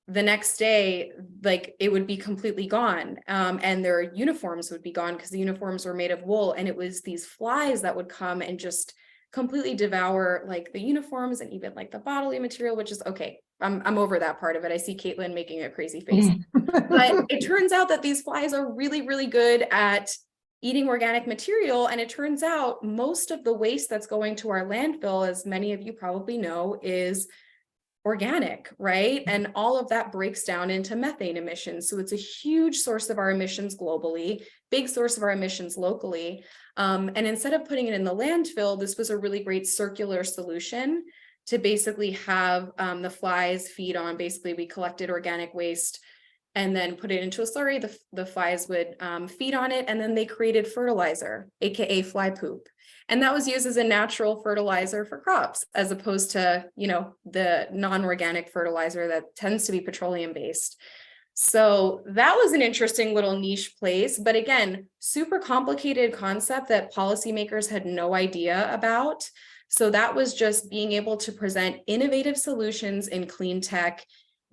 the next day, like it would be completely gone. And their uniforms would be gone because the uniforms were made of wool. And it was these flies that would come and just completely devour like the uniforms and even like the bodily material, which is okay. I'm over that part of it. I see Caitlin making a crazy face. But it turns out that these flies are really, really good at eating organic material. And it turns out most of the waste that's going to our landfill, as many of you probably know, is organic, right? And all of that breaks down into methane emissions. So it's a huge source of our emissions globally, big source of our emissions locally. And instead of putting it in the landfill, this was a really great circular solution to basically have the flies feed on. Basically, we collected organic waste and then put it into a slurry. The flies would feed on it, and then they created fertilizer, aka fly poop. And that was used as a natural fertilizer for crops, as opposed to, you know, the non-organic fertilizer that tends to be petroleum based. So that was an interesting little niche place, but again, super complicated concept that policymakers had no idea about. So that was just being able to present innovative solutions in clean tech,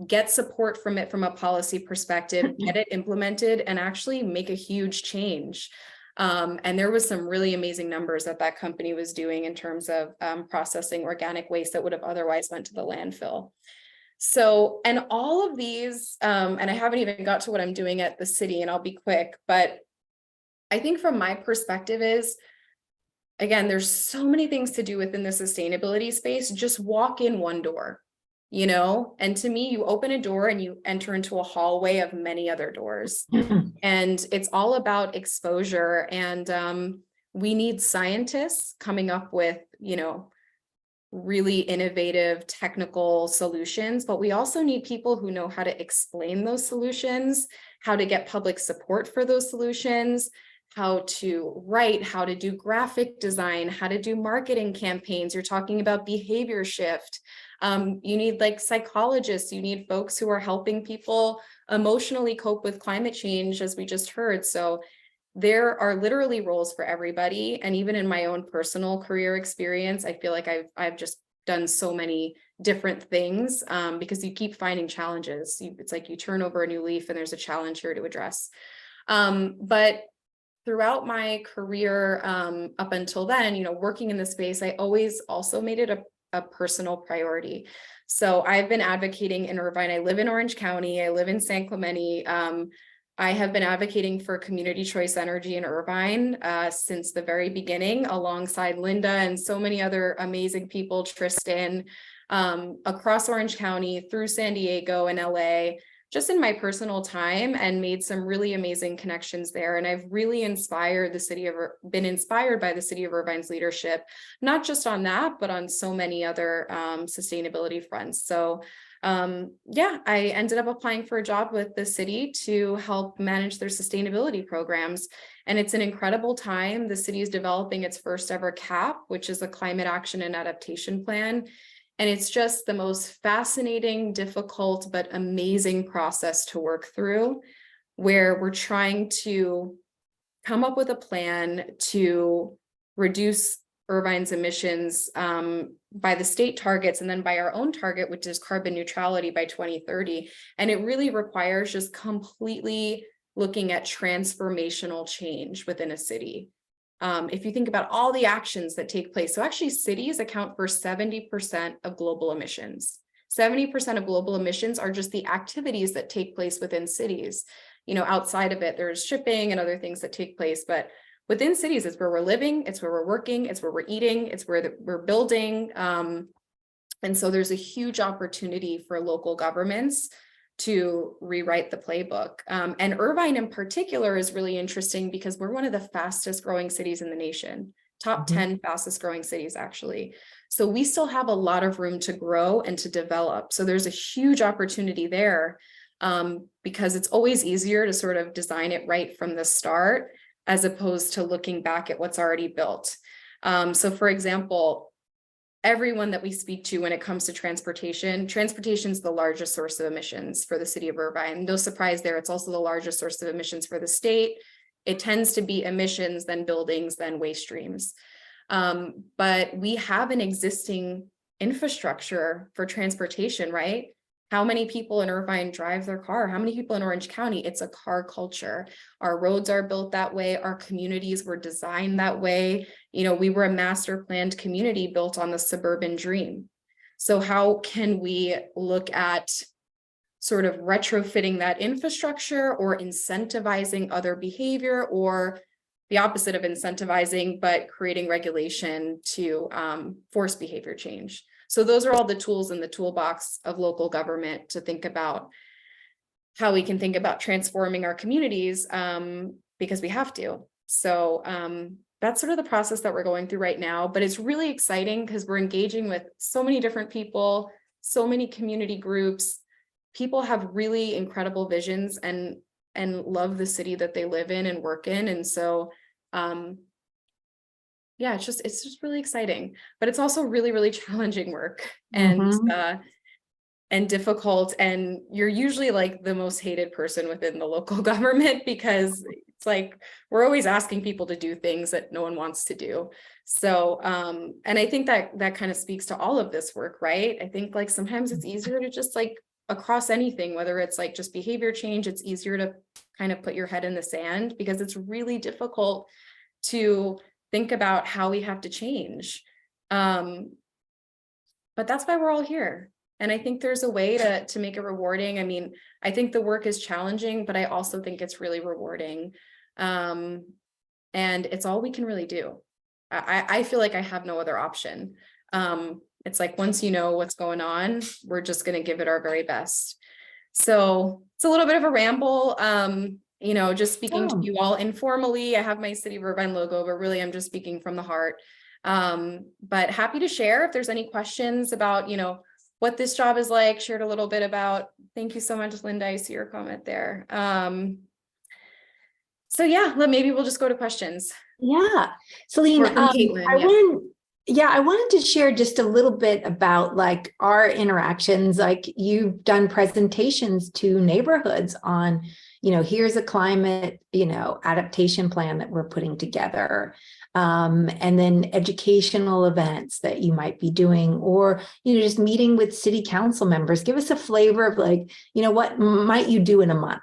get support from it from a policy perspective, get it implemented, and actually make a huge change. And there was some really amazing numbers that that company was doing in terms of processing organic waste that would have otherwise went to the landfill. So, and all of these, and I haven't even got to what I'm doing at the city, and I'll be quick, but I think from my perspective is, again, there's so many things to do within the sustainability space. Just walk in one door, you know, and to me, you open a door and you enter into a hallway of many other doors. And it's all about exposure. And we need scientists coming up with, you know, really innovative technical solutions, but we also need people who know how to explain those solutions, how to get public support for those solutions, how to write, how to do graphic design, how to do marketing campaigns. You're talking about behavior shift. You need like psychologists, you need folks who are helping people emotionally cope with climate change, as we just heard. So there are literally roles for everybody. And even in my own personal career experience, I feel like I've just done so many different things because you keep finding challenges. It's like you turn over a new leaf and there's a challenge here to address. But throughout my career up until then, you know, working in the space, I always also made it a personal priority. So I've been advocating in Irvine. I live in Orange County. I live in San Clemente. I have been advocating for community choice energy in Irvine since the very beginning, alongside Linda and so many other amazing people, Tristan, across Orange County, through San Diego and LA, just in my personal time, and made some really amazing connections there. And I've really been inspired by the City of Irvine's leadership, not just on that, but on so many other sustainability fronts. So yeah, I ended up applying for a job with the city to help manage their sustainability programs. And it's an incredible time. The city is developing its first ever CAP, which is a climate action and adaptation plan. And it's just the most fascinating, difficult, but amazing process to work through. where we're trying to come up with a plan to reduce Irvine's emissions by the state targets and then by our own target, which is carbon neutrality by 2030. And it really requires just completely looking at transformational change within a city. If you think about all the actions that take place, so actually cities account for 70% of global emissions. 70% of global emissions are just the activities that take place within cities. You know, outside of it, there's shipping and other things that take place, but within cities, it's where we're living, it's where we're working, it's where we're eating, it's where we're building. And so there's a huge opportunity for local governments to rewrite the playbook. And Irvine in particular is really interesting because we're one of the fastest growing cities in the nation, top 10 fastest growing cities, actually. So we still have a lot of room to grow and to develop. So there's a huge opportunity there because it's always easier to sort of design it right from the start, as opposed to looking back at what's already built. So for example, everyone that we speak to when it comes to transportation is the largest source of emissions for the city of Irvine. No surprise there, it's also the largest source of emissions for the state. It tends to be emissions, then buildings, then waste streams. But we have an existing infrastructure for transportation, right? How many people in Irvine drive their car? How many people in Orange County? It's a car culture. Our roads are built that way. Our communities were designed that way. You know, we were a master planned community built on the suburban dream. So how can we look at sort of retrofitting that infrastructure or incentivizing other behavior, or the opposite of incentivizing, but creating regulation to force behavior change? So those are all the tools in the toolbox of local government to think about how we can think about transforming our communities because we have to. So that's sort of the process that we're going through right now, but it's really exciting because we're engaging with so many different people, so many community groups. People have really incredible visions and love the city that they live in and work in. And so yeah, it's just really exciting, but it's also really, really challenging work and difficult. And you're usually like the most hated person within the local government because it's like, we're always asking people to do things that no one wants to do. So, and I think that kind of speaks to all of this work, right? I think like sometimes it's easier to just like across anything, whether it's like just behavior change, it's easier to kind of put your head in the sand because it's really difficult to think about how we have to change. But that's why we're all here. And I think there's a way to make it rewarding. I mean, I think the work is challenging, but I also think it's really rewarding. And it's all we can really do. I feel like I have no other option. It's like, once you know what's going on, we're just going to give it our very best. So it's a little bit of a ramble. You know, just speaking to you all informally. I have my City of Irvine logo, but really I'm just speaking from the heart. But happy to share if there's any questions about, you know, what this job is like, shared a little bit about. Thank you so much, Linda. I see your comment there. So yeah, maybe we'll just go to questions. Yeah. Celine, I wanted to share just a little bit about like our interactions. Like you've done presentations to neighborhoods on, you know, here's a climate, you know, adaptation plan that we're putting together. And then educational events that you might be doing, or, you know, just meeting with city council members. Give us a flavor of like, you know, what might you do in a month?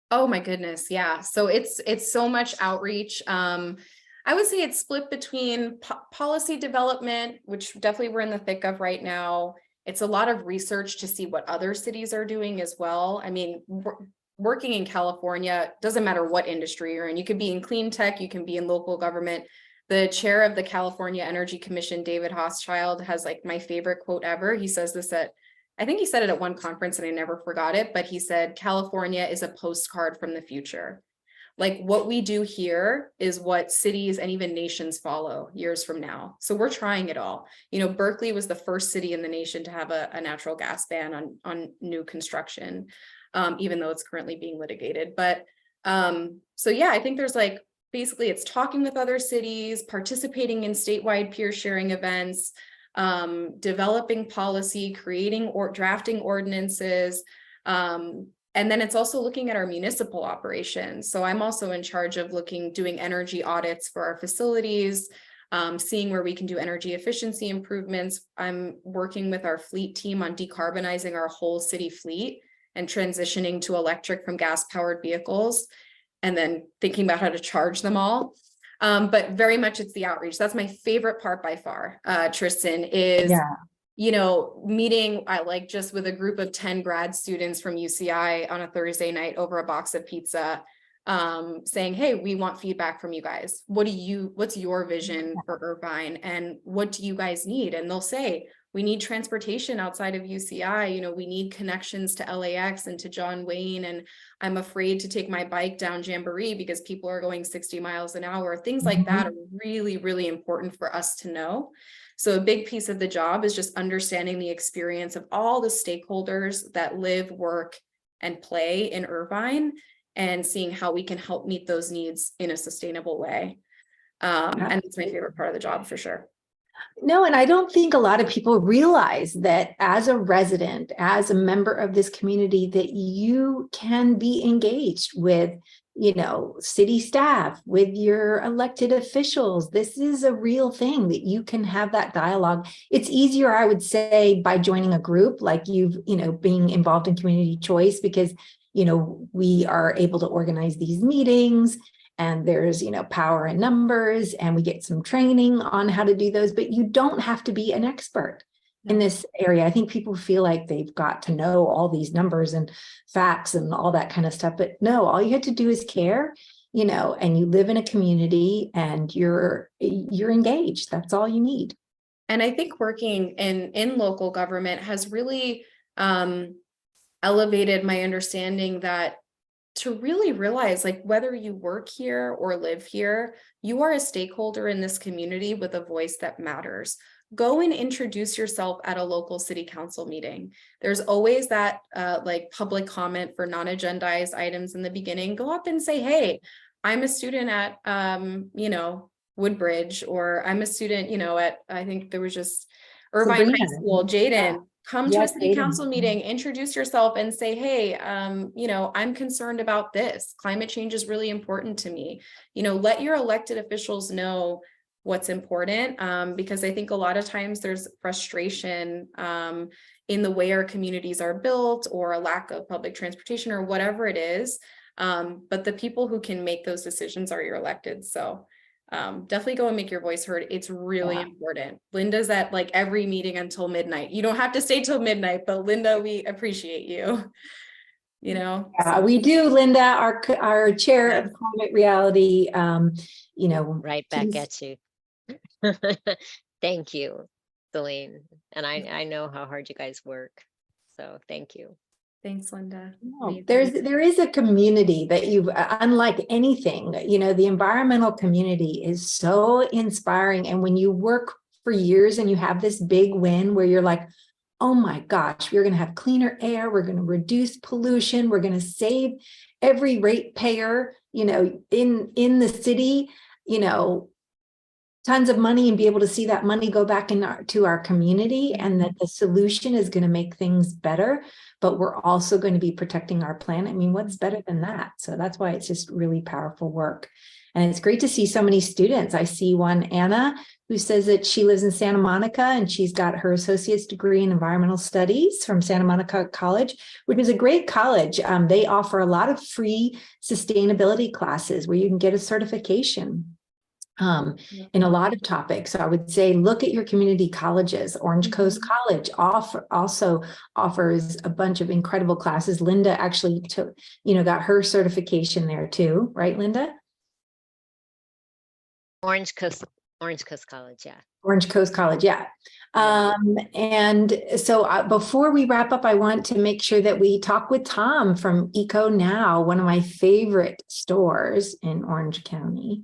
Oh my goodness. Yeah. So it's so much outreach. I would say it's split between policy development, which definitely we're in the thick of right now. It's a lot of research to see what other cities are doing as well. I mean, working in California, doesn't matter what industry you're in. You could be in clean tech, you can be in local government. The chair of the California Energy Commission, David Hochschild, has like my favorite quote ever. He says this I think he said it at one conference and I never forgot it, but he said, California is a postcard from the future. Like what we do here is what cities and even nations follow years from now. So we're trying it all. You know, Berkeley was the first city in the nation to have a natural gas ban on new construction, even though it's currently being litigated. But so yeah, I think there's like, basically it's talking with other cities, participating in statewide peer sharing events, developing policy, creating or drafting ordinances, And then it's also looking at our municipal operations. So I'm also in charge of doing energy audits for our facilities, seeing where we can do energy efficiency improvements. I'm working with our fleet team on decarbonizing our whole city fleet and transitioning to electric from gas-powered vehicles, and then thinking about how to charge them all. But very much it's the outreach. That's my favorite part by far, Tristan, is meeting just with a group of 10 grad students from UCI on a Thursday night over a box of pizza, saying, hey, we want feedback from you guys. What's your vision for Irvine, and what do you guys need? And they'll say, we need transportation outside of UCI. We need connections to LAX and to John Wayne. And I'm afraid to take my bike down Jamboree because people are going 60 miles an hour. Things like that are really, really important for us to know. So a big piece of the job is just understanding the experience of all the stakeholders that live, work, and play in Irvine, and seeing how we can help meet those needs in a sustainable way. And it's my favorite part of the job for sure. No, and I don't think a lot of people realize that as a resident, as a member of this community, that you can be engaged with, city staff, with your elected officials. This is a real thing that you can have that dialogue. It's easier, I would say, by joining a group like being involved in community choice, because, we are able to organize these meetings. And there's, power in numbers, and we get some training on how to do those, but you don't have to be an expert in this area. I think people feel like they've got to know all these numbers and facts and all that kind of stuff, but no, all you have to do is care, and you live in a community and you're engaged. That's all you need. And I think working in local government has really elevated my understanding that to really realize, whether you work here or live here, you are a stakeholder in this community with a voice that matters. Go and introduce yourself at a local city council meeting. There's always that public comment for non-agendized items in the beginning. Go up and say, hey, I'm a student at, Woodbridge, or I'm a student, at, I think there was just Irvine High School, Jaden. Yeah. Come to a city council meeting, introduce yourself and say, hey, I'm concerned about this. Climate change is really important to me. Let your elected officials know what's important, because I think a lot of times there's frustration in the way our communities are built, or a lack of public transportation, or whatever it is. But the people who can make those decisions are your elected. So definitely go and make your voice heard. It's really important. Linda's at every meeting until midnight. You don't have to stay till midnight, but Linda, we appreciate you. Yeah, we do, Linda, our chair of Climate Reality. Right back at you. Thank you, Celine. And I know how hard you guys work. So thank you. Thanks, Linda. No, there is a community that unlike anything, the environmental community is so inspiring. And when you work for years and you have this big win where you're like, oh my gosh, we're going to have cleaner air, we're going to reduce pollution, we're going to save every ratepayer, in the city, tons of money, and be able to see that money go back to our community, and that the solution is going to make things better, but we're also going to be protecting our planet. I mean, what's better than that? So that's why it's just really powerful work. And it's great to see so many students. I see one, Anna, who says that she lives in Santa Monica and she's got her associate's degree in environmental studies from Santa Monica College, which is a great college. They offer a lot of free sustainability classes where you can get a certification in a lot of topics. So I would say, look at your community colleges. Orange Coast College also offers a bunch of incredible classes. Linda actually got her certification there too, right, Linda? Orange Coast College, yeah. Orange Coast College, yeah. And so before we wrap up, I want to make sure that we talk with Tom from Eco Now, one of my favorite stores in Orange County.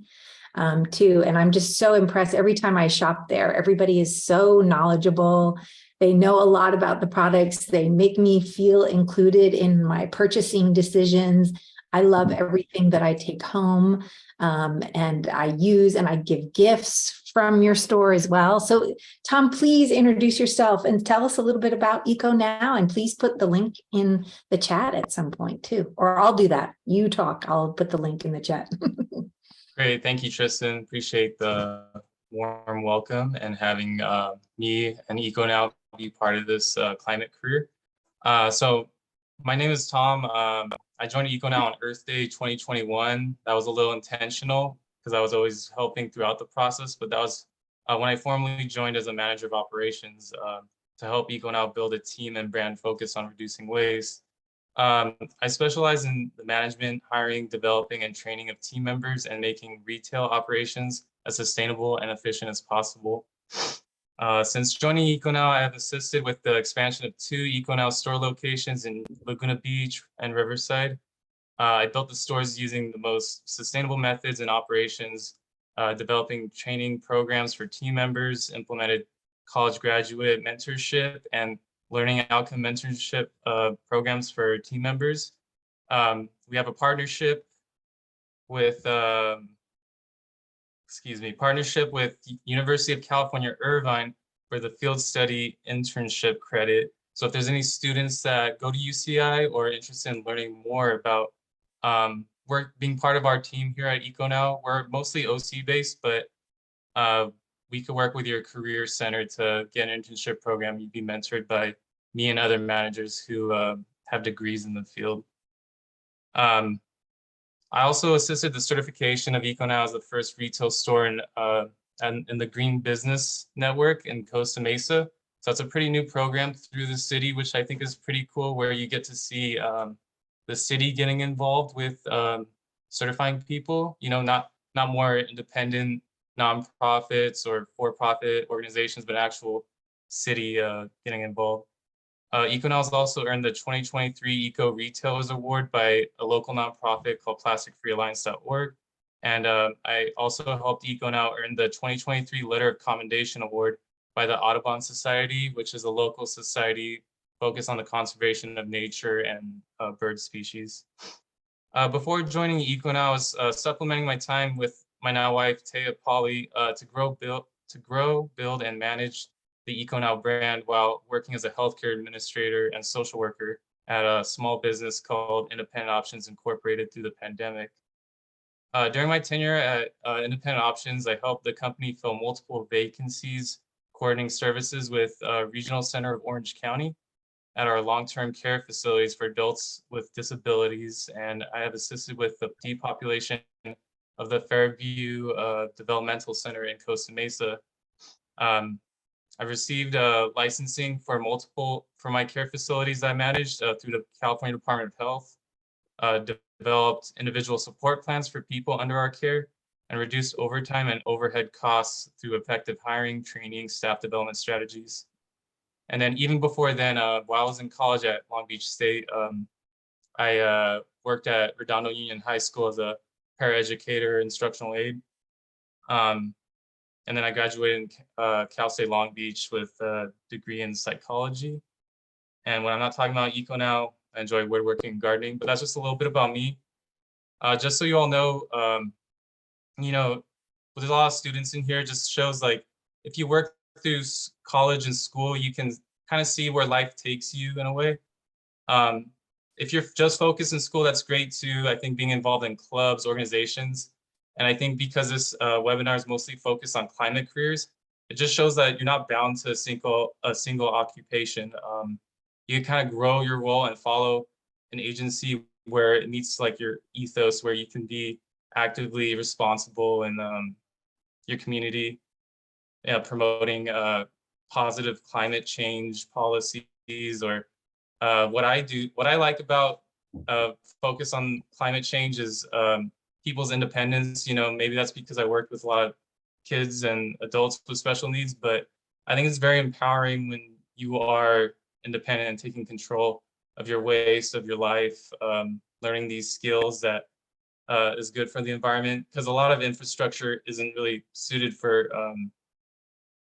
Too. And I'm just so impressed every time I shop there. Everybody is so knowledgeable. They know a lot about the products. They make me feel included in my purchasing decisions. I love everything that I take home, and I use, and I give gifts from your store as well. So Tom, please introduce yourself and tell us a little bit about Eco Now, and please put the link in the chat at some point too, or I'll do that. You talk, I'll put the link in the chat. Great, thank you, Tristan. Appreciate the warm welcome and having me and Eco Now be part of this climate career. So my name is Tom. I joined Eco Now on Earth Day 2021. That was a little intentional because I was always helping throughout the process, but that was when I formally joined as a manager of operations to help Eco Now build a team and brand focus on reducing waste. I specialize in the management, hiring, developing, and training of team members and making retail operations as sustainable and efficient as possible. Since joining EcoNow, I have assisted with the expansion of 2 EcoNow store locations in Laguna Beach and Riverside. I built the stores using the most sustainable methods and operations, developing training programs for team members, implemented college graduate mentorship, and learning outcome mentorship programs for team members. We have a partnership with University of California, Irvine for the field study internship credit. So if there's any students that go to UCI or are interested in learning more about being part of our team here at EcoNow, we're mostly OC based, but we could work with your career center to get an internship program. You'd be mentored by me and other managers who have degrees in the field. I also assisted the certification of EcoNow as the first retail store in the Green Business Network in Costa Mesa. So it's a pretty new program through the city, which I think is pretty cool, where you get to see the city getting involved with certifying people, you know, not more independent nonprofits or for-profit organizations, but actual city getting involved. EcoNow has also earned the 2023 Eco Retailers Award by a local nonprofit called plasticfreealliance.org. And I also helped EcoNow earn the 2023 Letter of Commendation Award by the Audubon Society, which is a local society focused on the conservation of nature and bird species. Before joining EcoNow, I was supplementing my time with my now wife, Taya Polly, to grow, build, and manage the EcoNow brand while working as a healthcare administrator and social worker at a small business called Independent Options Incorporated through the pandemic. During my tenure at Independent Options, I helped the company fill multiple vacancies, coordinating services with Regional Center of Orange County at our long-term care facilities for adults with disabilities, and I have assisted with the depopulation of the Fairview Developmental Center in Costa Mesa. I've received licensing for my care facilities I managed through the California Department of Health, developed individual support plans for people under our care, and reduced overtime and overhead costs through effective hiring, training, staff development strategies. And then even before then, while I was in college at Long Beach State, I worked at Redondo Union High School as a paraeducator, instructional aide. And then I graduated in Cal State Long Beach with a degree in psychology. And when I'm not talking about EcoNow, I enjoy woodworking and gardening, but that's just a little bit about me. Just so you all know, you know, there's a lot of students in here, just shows like, if you work through college and school, you can kind of see where life takes you in a way. If you're just focused in school, that's great too. I think being involved in clubs, organizations, and I think because this webinar is mostly focused on climate careers, it just shows that you're not bound to a single occupation. You can kind of grow your role and follow an agency where it meets like your ethos, where you can be actively responsible in your community, promoting positive climate change policies, or what I like about focus on climate change is people's independence. You know, maybe that's because I worked with a lot of kids and adults with special needs, but I think it's very empowering when you are independent and taking control of your waste, of your life, learning these skills that is good for the environment, because a lot of infrastructure isn't really suited for,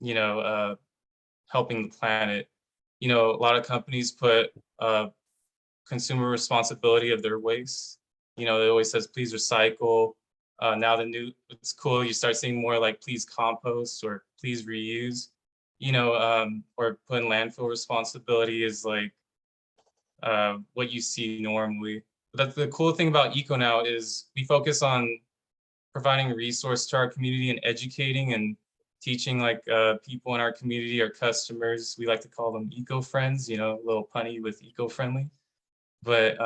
you know, helping the planet. You know, a lot of companies put consumer responsibility of their waste, You know, it always says, please recycle. Now it's cool. You start seeing more like, please compost or please reuse, you know, or put in landfill responsibility is like what you see normally. But the cool thing about EcoNow is we focus on providing a resource to our community and educating and teaching like people in our community, our customers. We like to call them eco-friends, you know, a little punny with eco-friendly. But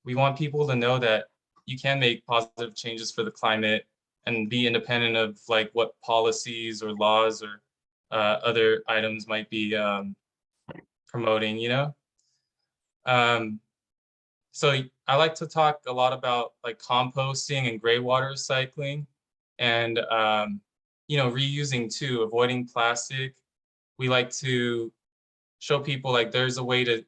we want people to know that you can make positive changes for the climate and be independent of like what policies or laws or other items might be promoting, you know? So I like to talk a lot about like composting and gray water recycling and, you know, reusing too, avoiding plastic. We like to show people like there's a way to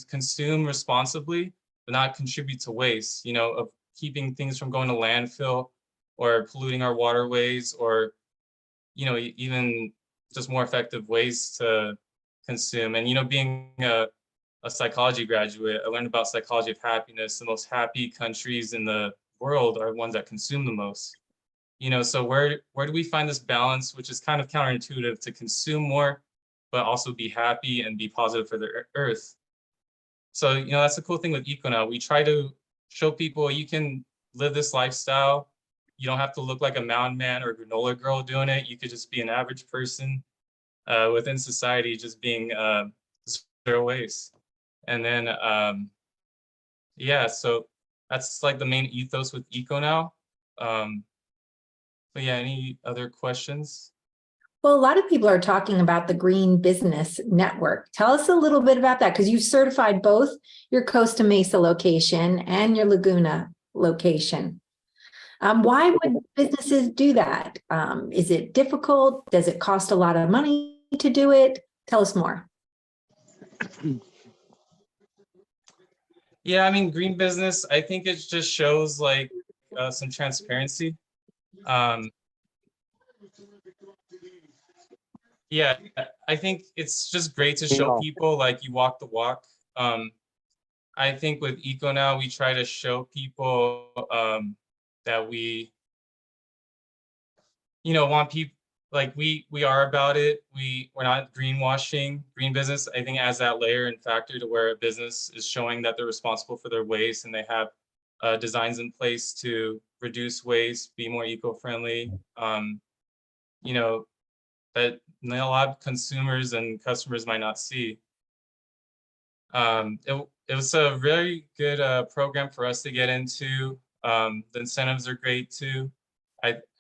consume responsibly, but not contribute to waste, you know, of keeping things from going to landfill or polluting our waterways or, you know, even just more effective ways to consume. And, you know, being a psychology graduate, I learned about psychology of happiness. The most happy countries in the world are ones that consume the most. You know, so where do we find this balance, which is kind of counterintuitive to consume more, but also be happy and be positive for the earth? So, you know, that's the cool thing with EcoNow. We try to show people you can live this lifestyle. You don't have to look like a mountain man or granola girl doing it. You could just be an average person within society, just being zero waste. And then, yeah, so that's like the main ethos with EcoNow. But yeah, any other questions? Well, a lot of people are talking about the Green Business Network. Tell us a little bit about that, because you certified both your Costa Mesa location and your Laguna location. Why would businesses do that? Is it difficult? Does it cost a lot of money to do it? Tell us more. Yeah, I mean, green business, I think it just shows like some transparency. Yeah, I think it's just great to show people like you walk the walk. I think with EcoNow, we try to show people that we, you know, want people like we are about it. We're not greenwashing. Green business, I think, adds that layer and factor to where a business is showing that they're responsible for their waste and they have designs in place to reduce waste, be more eco-friendly. You know, that a lot of consumers and customers might not see. It was a very good program for us to get into. The incentives are great too.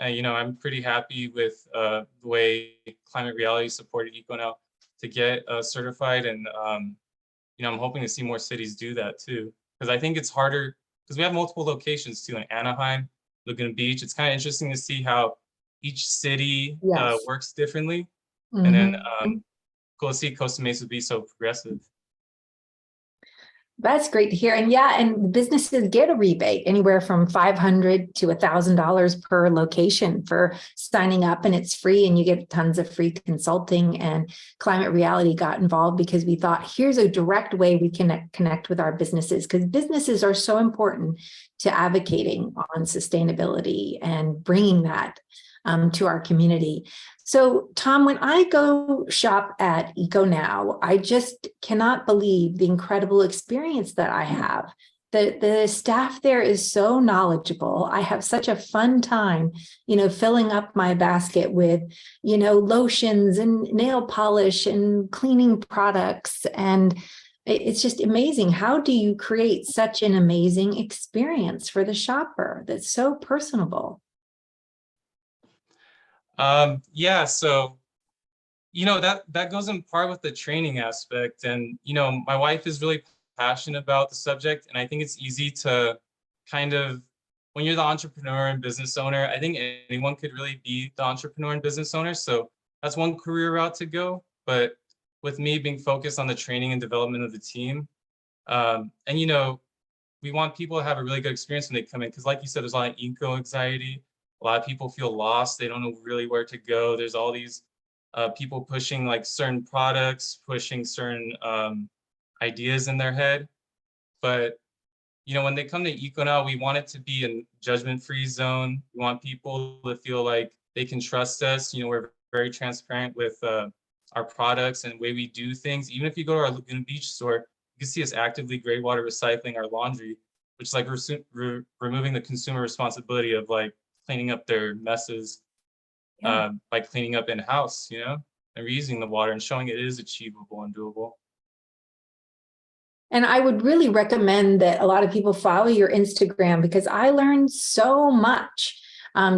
You know, I'm pretty happy with the way Climate Reality supported EcoNow to get certified, and you know, I'm hoping to see more cities do that too, because I think it's harder because we have multiple locations too in Anaheim, Laguna Beach. It's kind of interesting to see how each city Yes. works differently, Mhm. and then cool to see Costa Mesa be so progressive. That's great to hear. And yeah, and businesses get a rebate anywhere from $500 to $1,000 per location for signing up, and it's free, and you get tons of free consulting. And Climate Reality got involved because we thought, here's a direct way we can connect with our businesses, because businesses are so important to advocating on sustainability and bringing that to our community. So, Tom, when I go shop at EcoNow, I just cannot believe the incredible experience that I have. The staff there is so knowledgeable. I have such a fun time, you know, filling up my basket with, you know, lotions and nail polish and cleaning products. And it's just amazing. How do you create such an amazing experience for the shopper that's so personable? Yeah, so you know, that goes in part with the training aspect, and you know, my wife is really passionate about the subject, and I think it's easy to kind of, when you're the entrepreneur and business owner, I think anyone could really be the entrepreneur and business owner. So that's one career route to go. But with me being focused on the training and development of the team, and you know, we want people to have a really good experience when they come in, because like you said, there's a lot of eco anxiety. A lot of people feel lost. They don't know really where to go. There's all these people pushing like certain products, pushing certain ideas in their head. But when they come to EcoNow, we want it to be a judgment-free zone. We want people to feel like they can trust us. We're very transparent with our products and the way we do things. Even if you go to our Laguna Beach store, you can see us actively gray water recycling our laundry, which is like removing the consumer responsibility of like cleaning up their messes by cleaning up in-house, and reusing the water and showing it is achievable and doable. And I would really recommend that a lot of people follow your Instagram, because I learned so much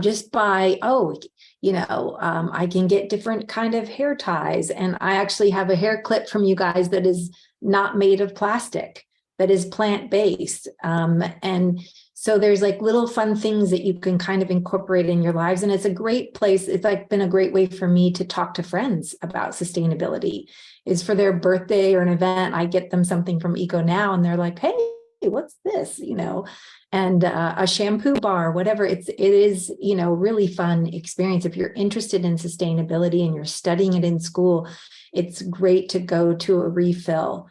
just by, I can get different kind of hair ties. And I actually have a hair clip from you guys that is not made of plastic, that is plant-based. And so there's like little fun things that you can kind of incorporate in your lives. And it's a great place. It's like been a great way for me to talk to friends about sustainability. Is for their birthday or an event, I get them something from EcoNow and they're like, hey, what's this? And a shampoo bar, whatever. It is, really fun experience. If you're interested in sustainability and you're studying it in school, it's great to go to a refill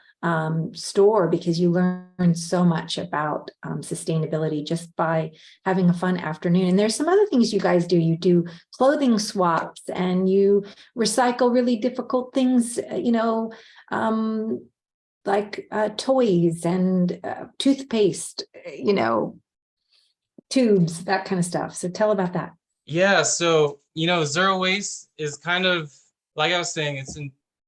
store, because you learn so much about sustainability just by having a fun afternoon. And there's some other things you guys do. You do clothing swaps and you recycle really difficult things, like toys and toothpaste, tubes, that kind of stuff. So tell about that. Yeah, so zero waste is kind of like I was saying,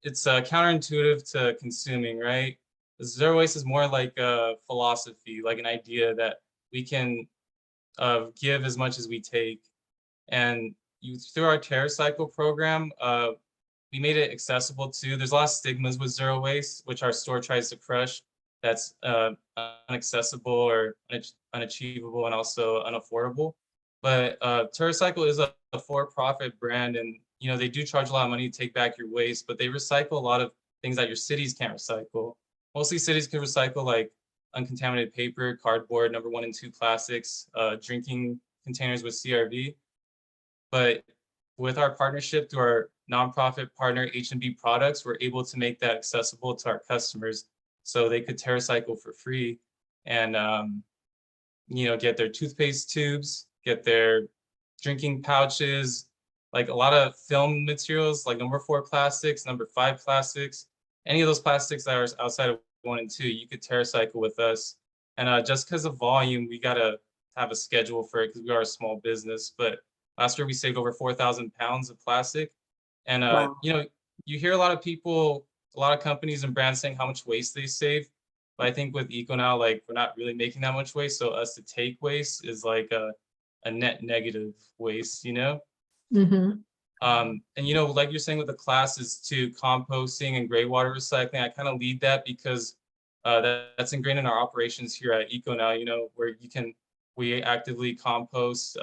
it's counterintuitive to consuming, right? Zero waste is more like a philosophy, like an idea that we can give as much as we take. And through our TerraCycle program, we made it accessible too. There's a lot of stigmas with zero waste, which our store tries to crush. That's inaccessible or unachievable and also unaffordable. But TerraCycle is a for-profit brand, and they do charge a lot of money to take back your waste, but they recycle a lot of things that your cities can't recycle. Mostly cities can recycle like uncontaminated paper, cardboard, number 1 and 2 plastics, drinking containers with CRV. But with our partnership through our nonprofit partner H&B Products, we're able to make that accessible to our customers, so they could TerraCycle for free and get their toothpaste tubes, get their drinking pouches, like a lot of film materials, like number 4 plastics, number 5 plastics, any of those plastics that are outside of 1 and 2, you could TerraCycle with us. And just because of volume, we gotta have a schedule for it because we are a small business. But last year we saved over 4,000 pounds of plastic. And Wow. you hear a lot of people, a lot of companies and brands saying how much waste they save. But I think with EcoNow, like we're not really making that much waste. So us to take waste is like a net negative waste, Mm-hmm. And like you're saying with the classes to composting and gray water recycling, I kind of lead that because that's ingrained in our operations here at EcoNow, where we actively compost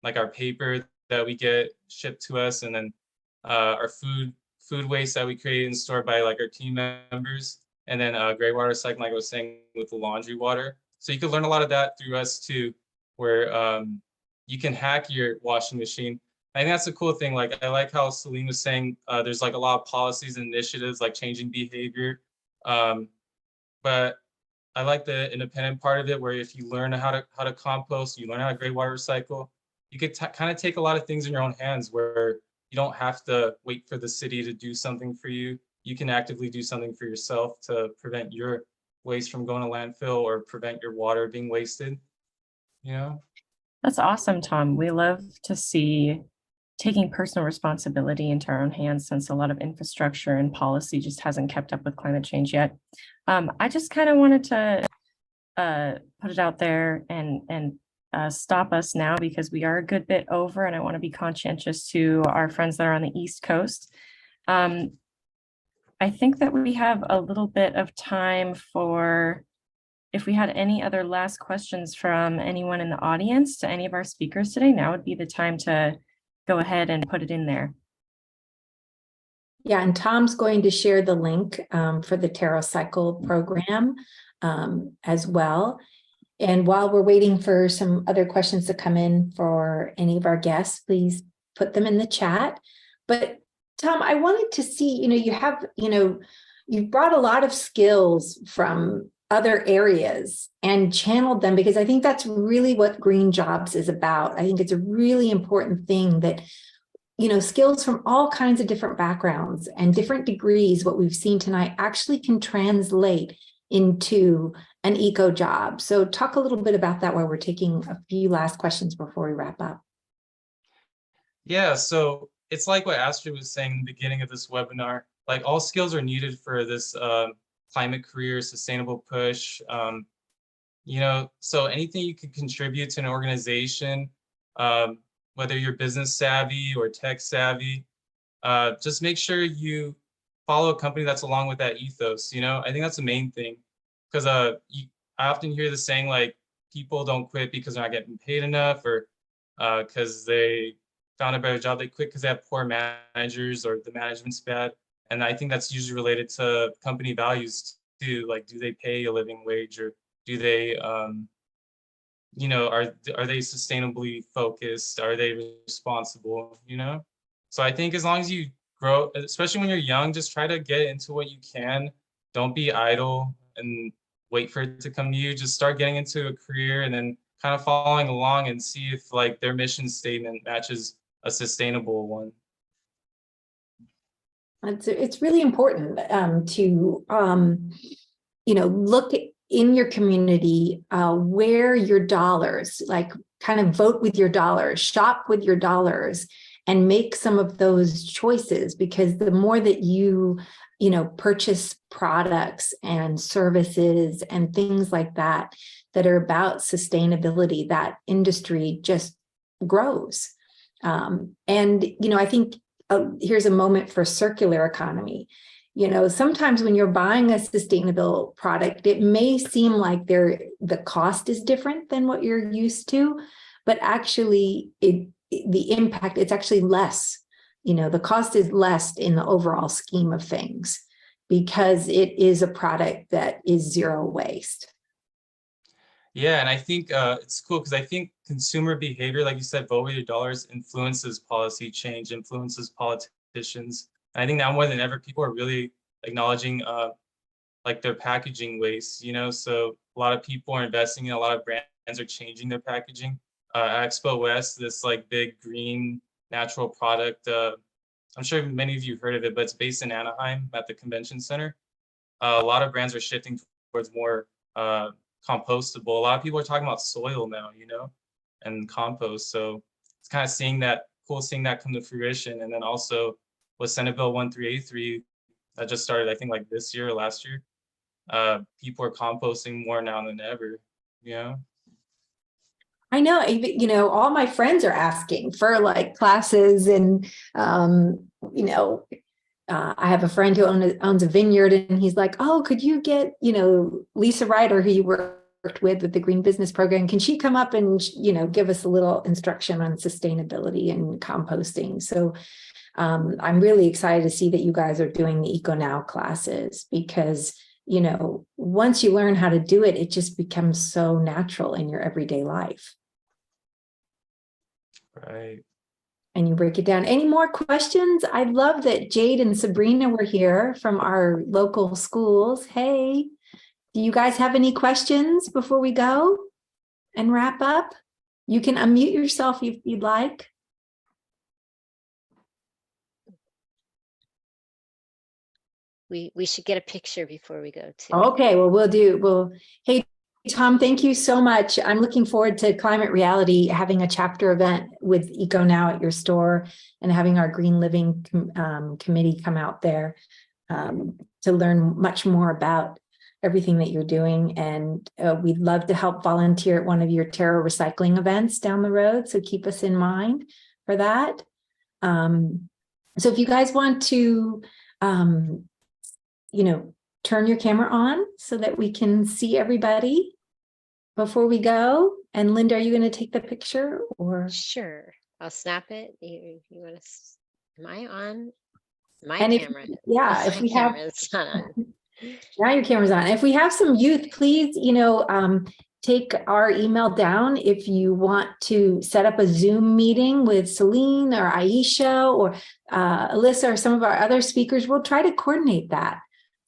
like our paper that we get shipped to us, and then our food waste that we create and stored by like our team members, and then gray water recycling, like I was saying, with the laundry water. So you can learn a lot of that through us too, where you can hack your washing machine. I think that's a cool thing. Like I like how Celine was saying, there's like a lot of policies and initiatives like changing behavior. But I like the independent part of it, where if you learn how to compost, you learn how to gray water recycle, you could kind of take a lot of things in your own hands, where you don't have to wait for the city to do something for you. You can actively do something for yourself to prevent your waste from going to landfill or prevent your water being wasted. That's awesome, Tom. We love to see taking personal responsibility into our own hands, since a lot of infrastructure and policy just hasn't kept up with climate change yet. I just kind of wanted to put it out there and stop us now, because we are a good bit over, and I want to be conscientious to our friends that are on the East Coast. I think that we have a little bit of time for, if we had any other last questions from anyone in the audience to any of our speakers today, now would be the time to go ahead and put it in there. Yeah, and Tom's going to share the link for the TerraCycle program as well. And while we're waiting for some other questions to come in for any of our guests, please put them in the chat. But Tom, I wanted to see, you brought a lot of skills from other areas and channeled them, because I think that's really what Green Jobs is about. I think it's a really important thing that, skills from all kinds of different backgrounds and different degrees, what we've seen tonight, actually can translate into an eco job. So talk a little bit about that while we're taking a few last questions before we wrap up. Yeah, so it's like what Astrid was saying in the beginning of this webinar, like all skills are needed for this climate career, sustainable push. So anything you can contribute to an organization, whether you're business savvy or tech savvy, just make sure you follow a company that's along with that ethos. I think that's the main thing, because I often hear the saying, like, people don't quit because they're not getting paid enough, or because they found a better job. They quit because they have poor managers or the management's bad. And I think that's usually related to company values too. Like, do they pay a living wage, or do they, are they sustainably focused? Are they responsible? So I think as long as you grow, especially when you're young, just try to get into what you can. Don't be idle and wait for it to come to you. Just start getting into a career and then kind of following along and see if like their mission statement matches a sustainable one. It's really important to look in your community where your dollars, like kind of vote with your dollars, shop with your dollars, and make some of those choices, because the more that you purchase products and services and things like that are about sustainability, that industry just grows. And I think here's a moment for circular economy. Sometimes when you're buying a sustainable product, it may seem like the cost is different than what you're used to, but actually the impact, it's actually less. The cost is less in the overall scheme of things, because it is a product that is zero waste. Yeah, and I think it's cool because I think consumer behavior, like you said, vote with your dollars, influences policy change, influences politicians. And I think now more than ever, people are really acknowledging like their packaging waste, so a lot of people are investing in, a lot of brands are changing their packaging. At Expo West, this like big green natural product, I'm sure many of you have heard of it, but it's based in Anaheim at the convention center. A lot of brands are shifting towards more compostable. A lot of people are talking about soil now, and compost. So it's kind of seeing that come to fruition. And then also with Senate Bill 1383 that just started, I think like this year or last year, people are composting more now than ever, I know, all my friends are asking for like classes, and, I have a friend who owns a vineyard, and he's like, oh, could you get, Lisa Ryder, who you worked with the Green Business Program, can she come up and, give us a little instruction on sustainability and composting? So I'm really excited to see that you guys are doing the Eco Now classes, because, once you learn how to do it, it just becomes so natural in your everyday life. Right. And you break it down. Any more questions? I love that Jade and Sabrina were here from our local schools. Hey, do you guys have any questions before we go and wrap up? You can unmute yourself if you'd like. We should get a picture before we go too. Okay, well, we'll do. Well, hey, Tom, thank you so much. I'm looking forward to Climate Reality, having a chapter event with Eco Now at your store, and having our Green Living committee come out there to learn much more about everything that you're doing. And we'd love to help volunteer at one of your Terra recycling events down the road. So keep us in mind for that. So if you guys want to, turn your camera on so that we can see everybody before we go. And Linda, are you going to take the picture, or? Sure, I'll snap it. You want to? Am I on? My And camera. if we have. On. Now your camera's on. If we have some youth, please, take our email down if you want to set up a Zoom meeting with Celine or Aisha or Alyssa or some of our other speakers. We'll try to coordinate that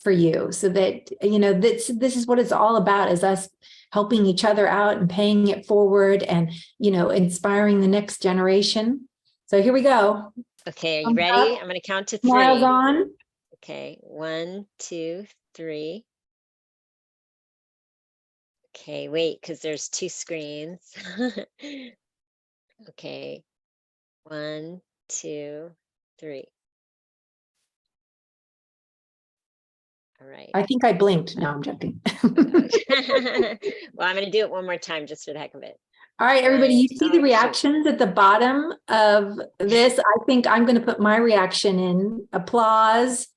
for you, so that, you know, this is what it's all about, is us helping each other out and paying it forward and, you know, inspiring the next generation. So here we go. Okay, are you Thumbs ready? up, I'm gonna count to Smiles 3. on. Okay, 1, 2, 3. Okay, wait, because there's 2 screens. Okay, 1, 2, 3. All right. I think I blinked. No, I'm joking. Well, I'm gonna do it one more time just for the heck of it. All right, everybody, you see Oh, the shoot. reactions at the bottom of this. I think I'm going to put my reaction in. Applause,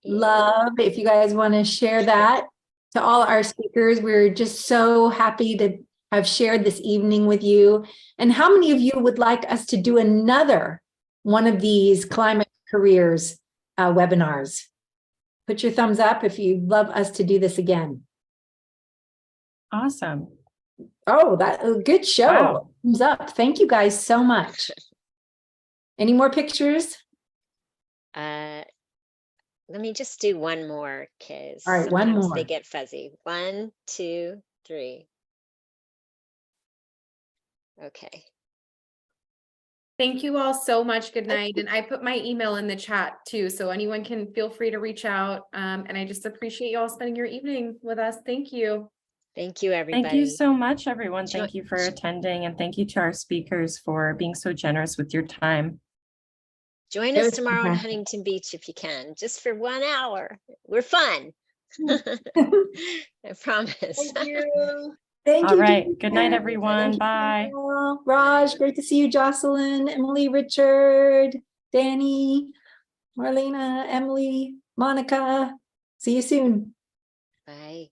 Yeah. love, if you guys want to share that to all our speakers. We're just so happy to have shared this evening with you. And how many of you would like us to do another one of these climate careers webinars? Put your thumbs up if you'd love us to do this again. Awesome. Oh, that a good show. Wow. Thumbs up. Thank you guys so much. Any more pictures? Let me just do one more, because All right, one sometimes more. they get fuzzy. 1, 2, 3. Okay. Thank you all so much. Good night. And I put my email in the chat too, so anyone can feel free to reach out. And I just appreciate you all spending your evening with us. Thank you. Thank you, everybody. Thank you so much, everyone. Sure. Thank you for attending, and thank you to our speakers for being so generous with your time. Join It us was tomorrow in fantastic. Huntington Beach if you can, just for 1 hour. We're fun. I promise. Thank you. Thank All you. right. Jen. Good night, Thank everyone. you, Bye. Danielle. Raj, great to see you. Jocelyn, Emily, Richard, Danny, Marlena, Emily, Monica. See you soon. Bye.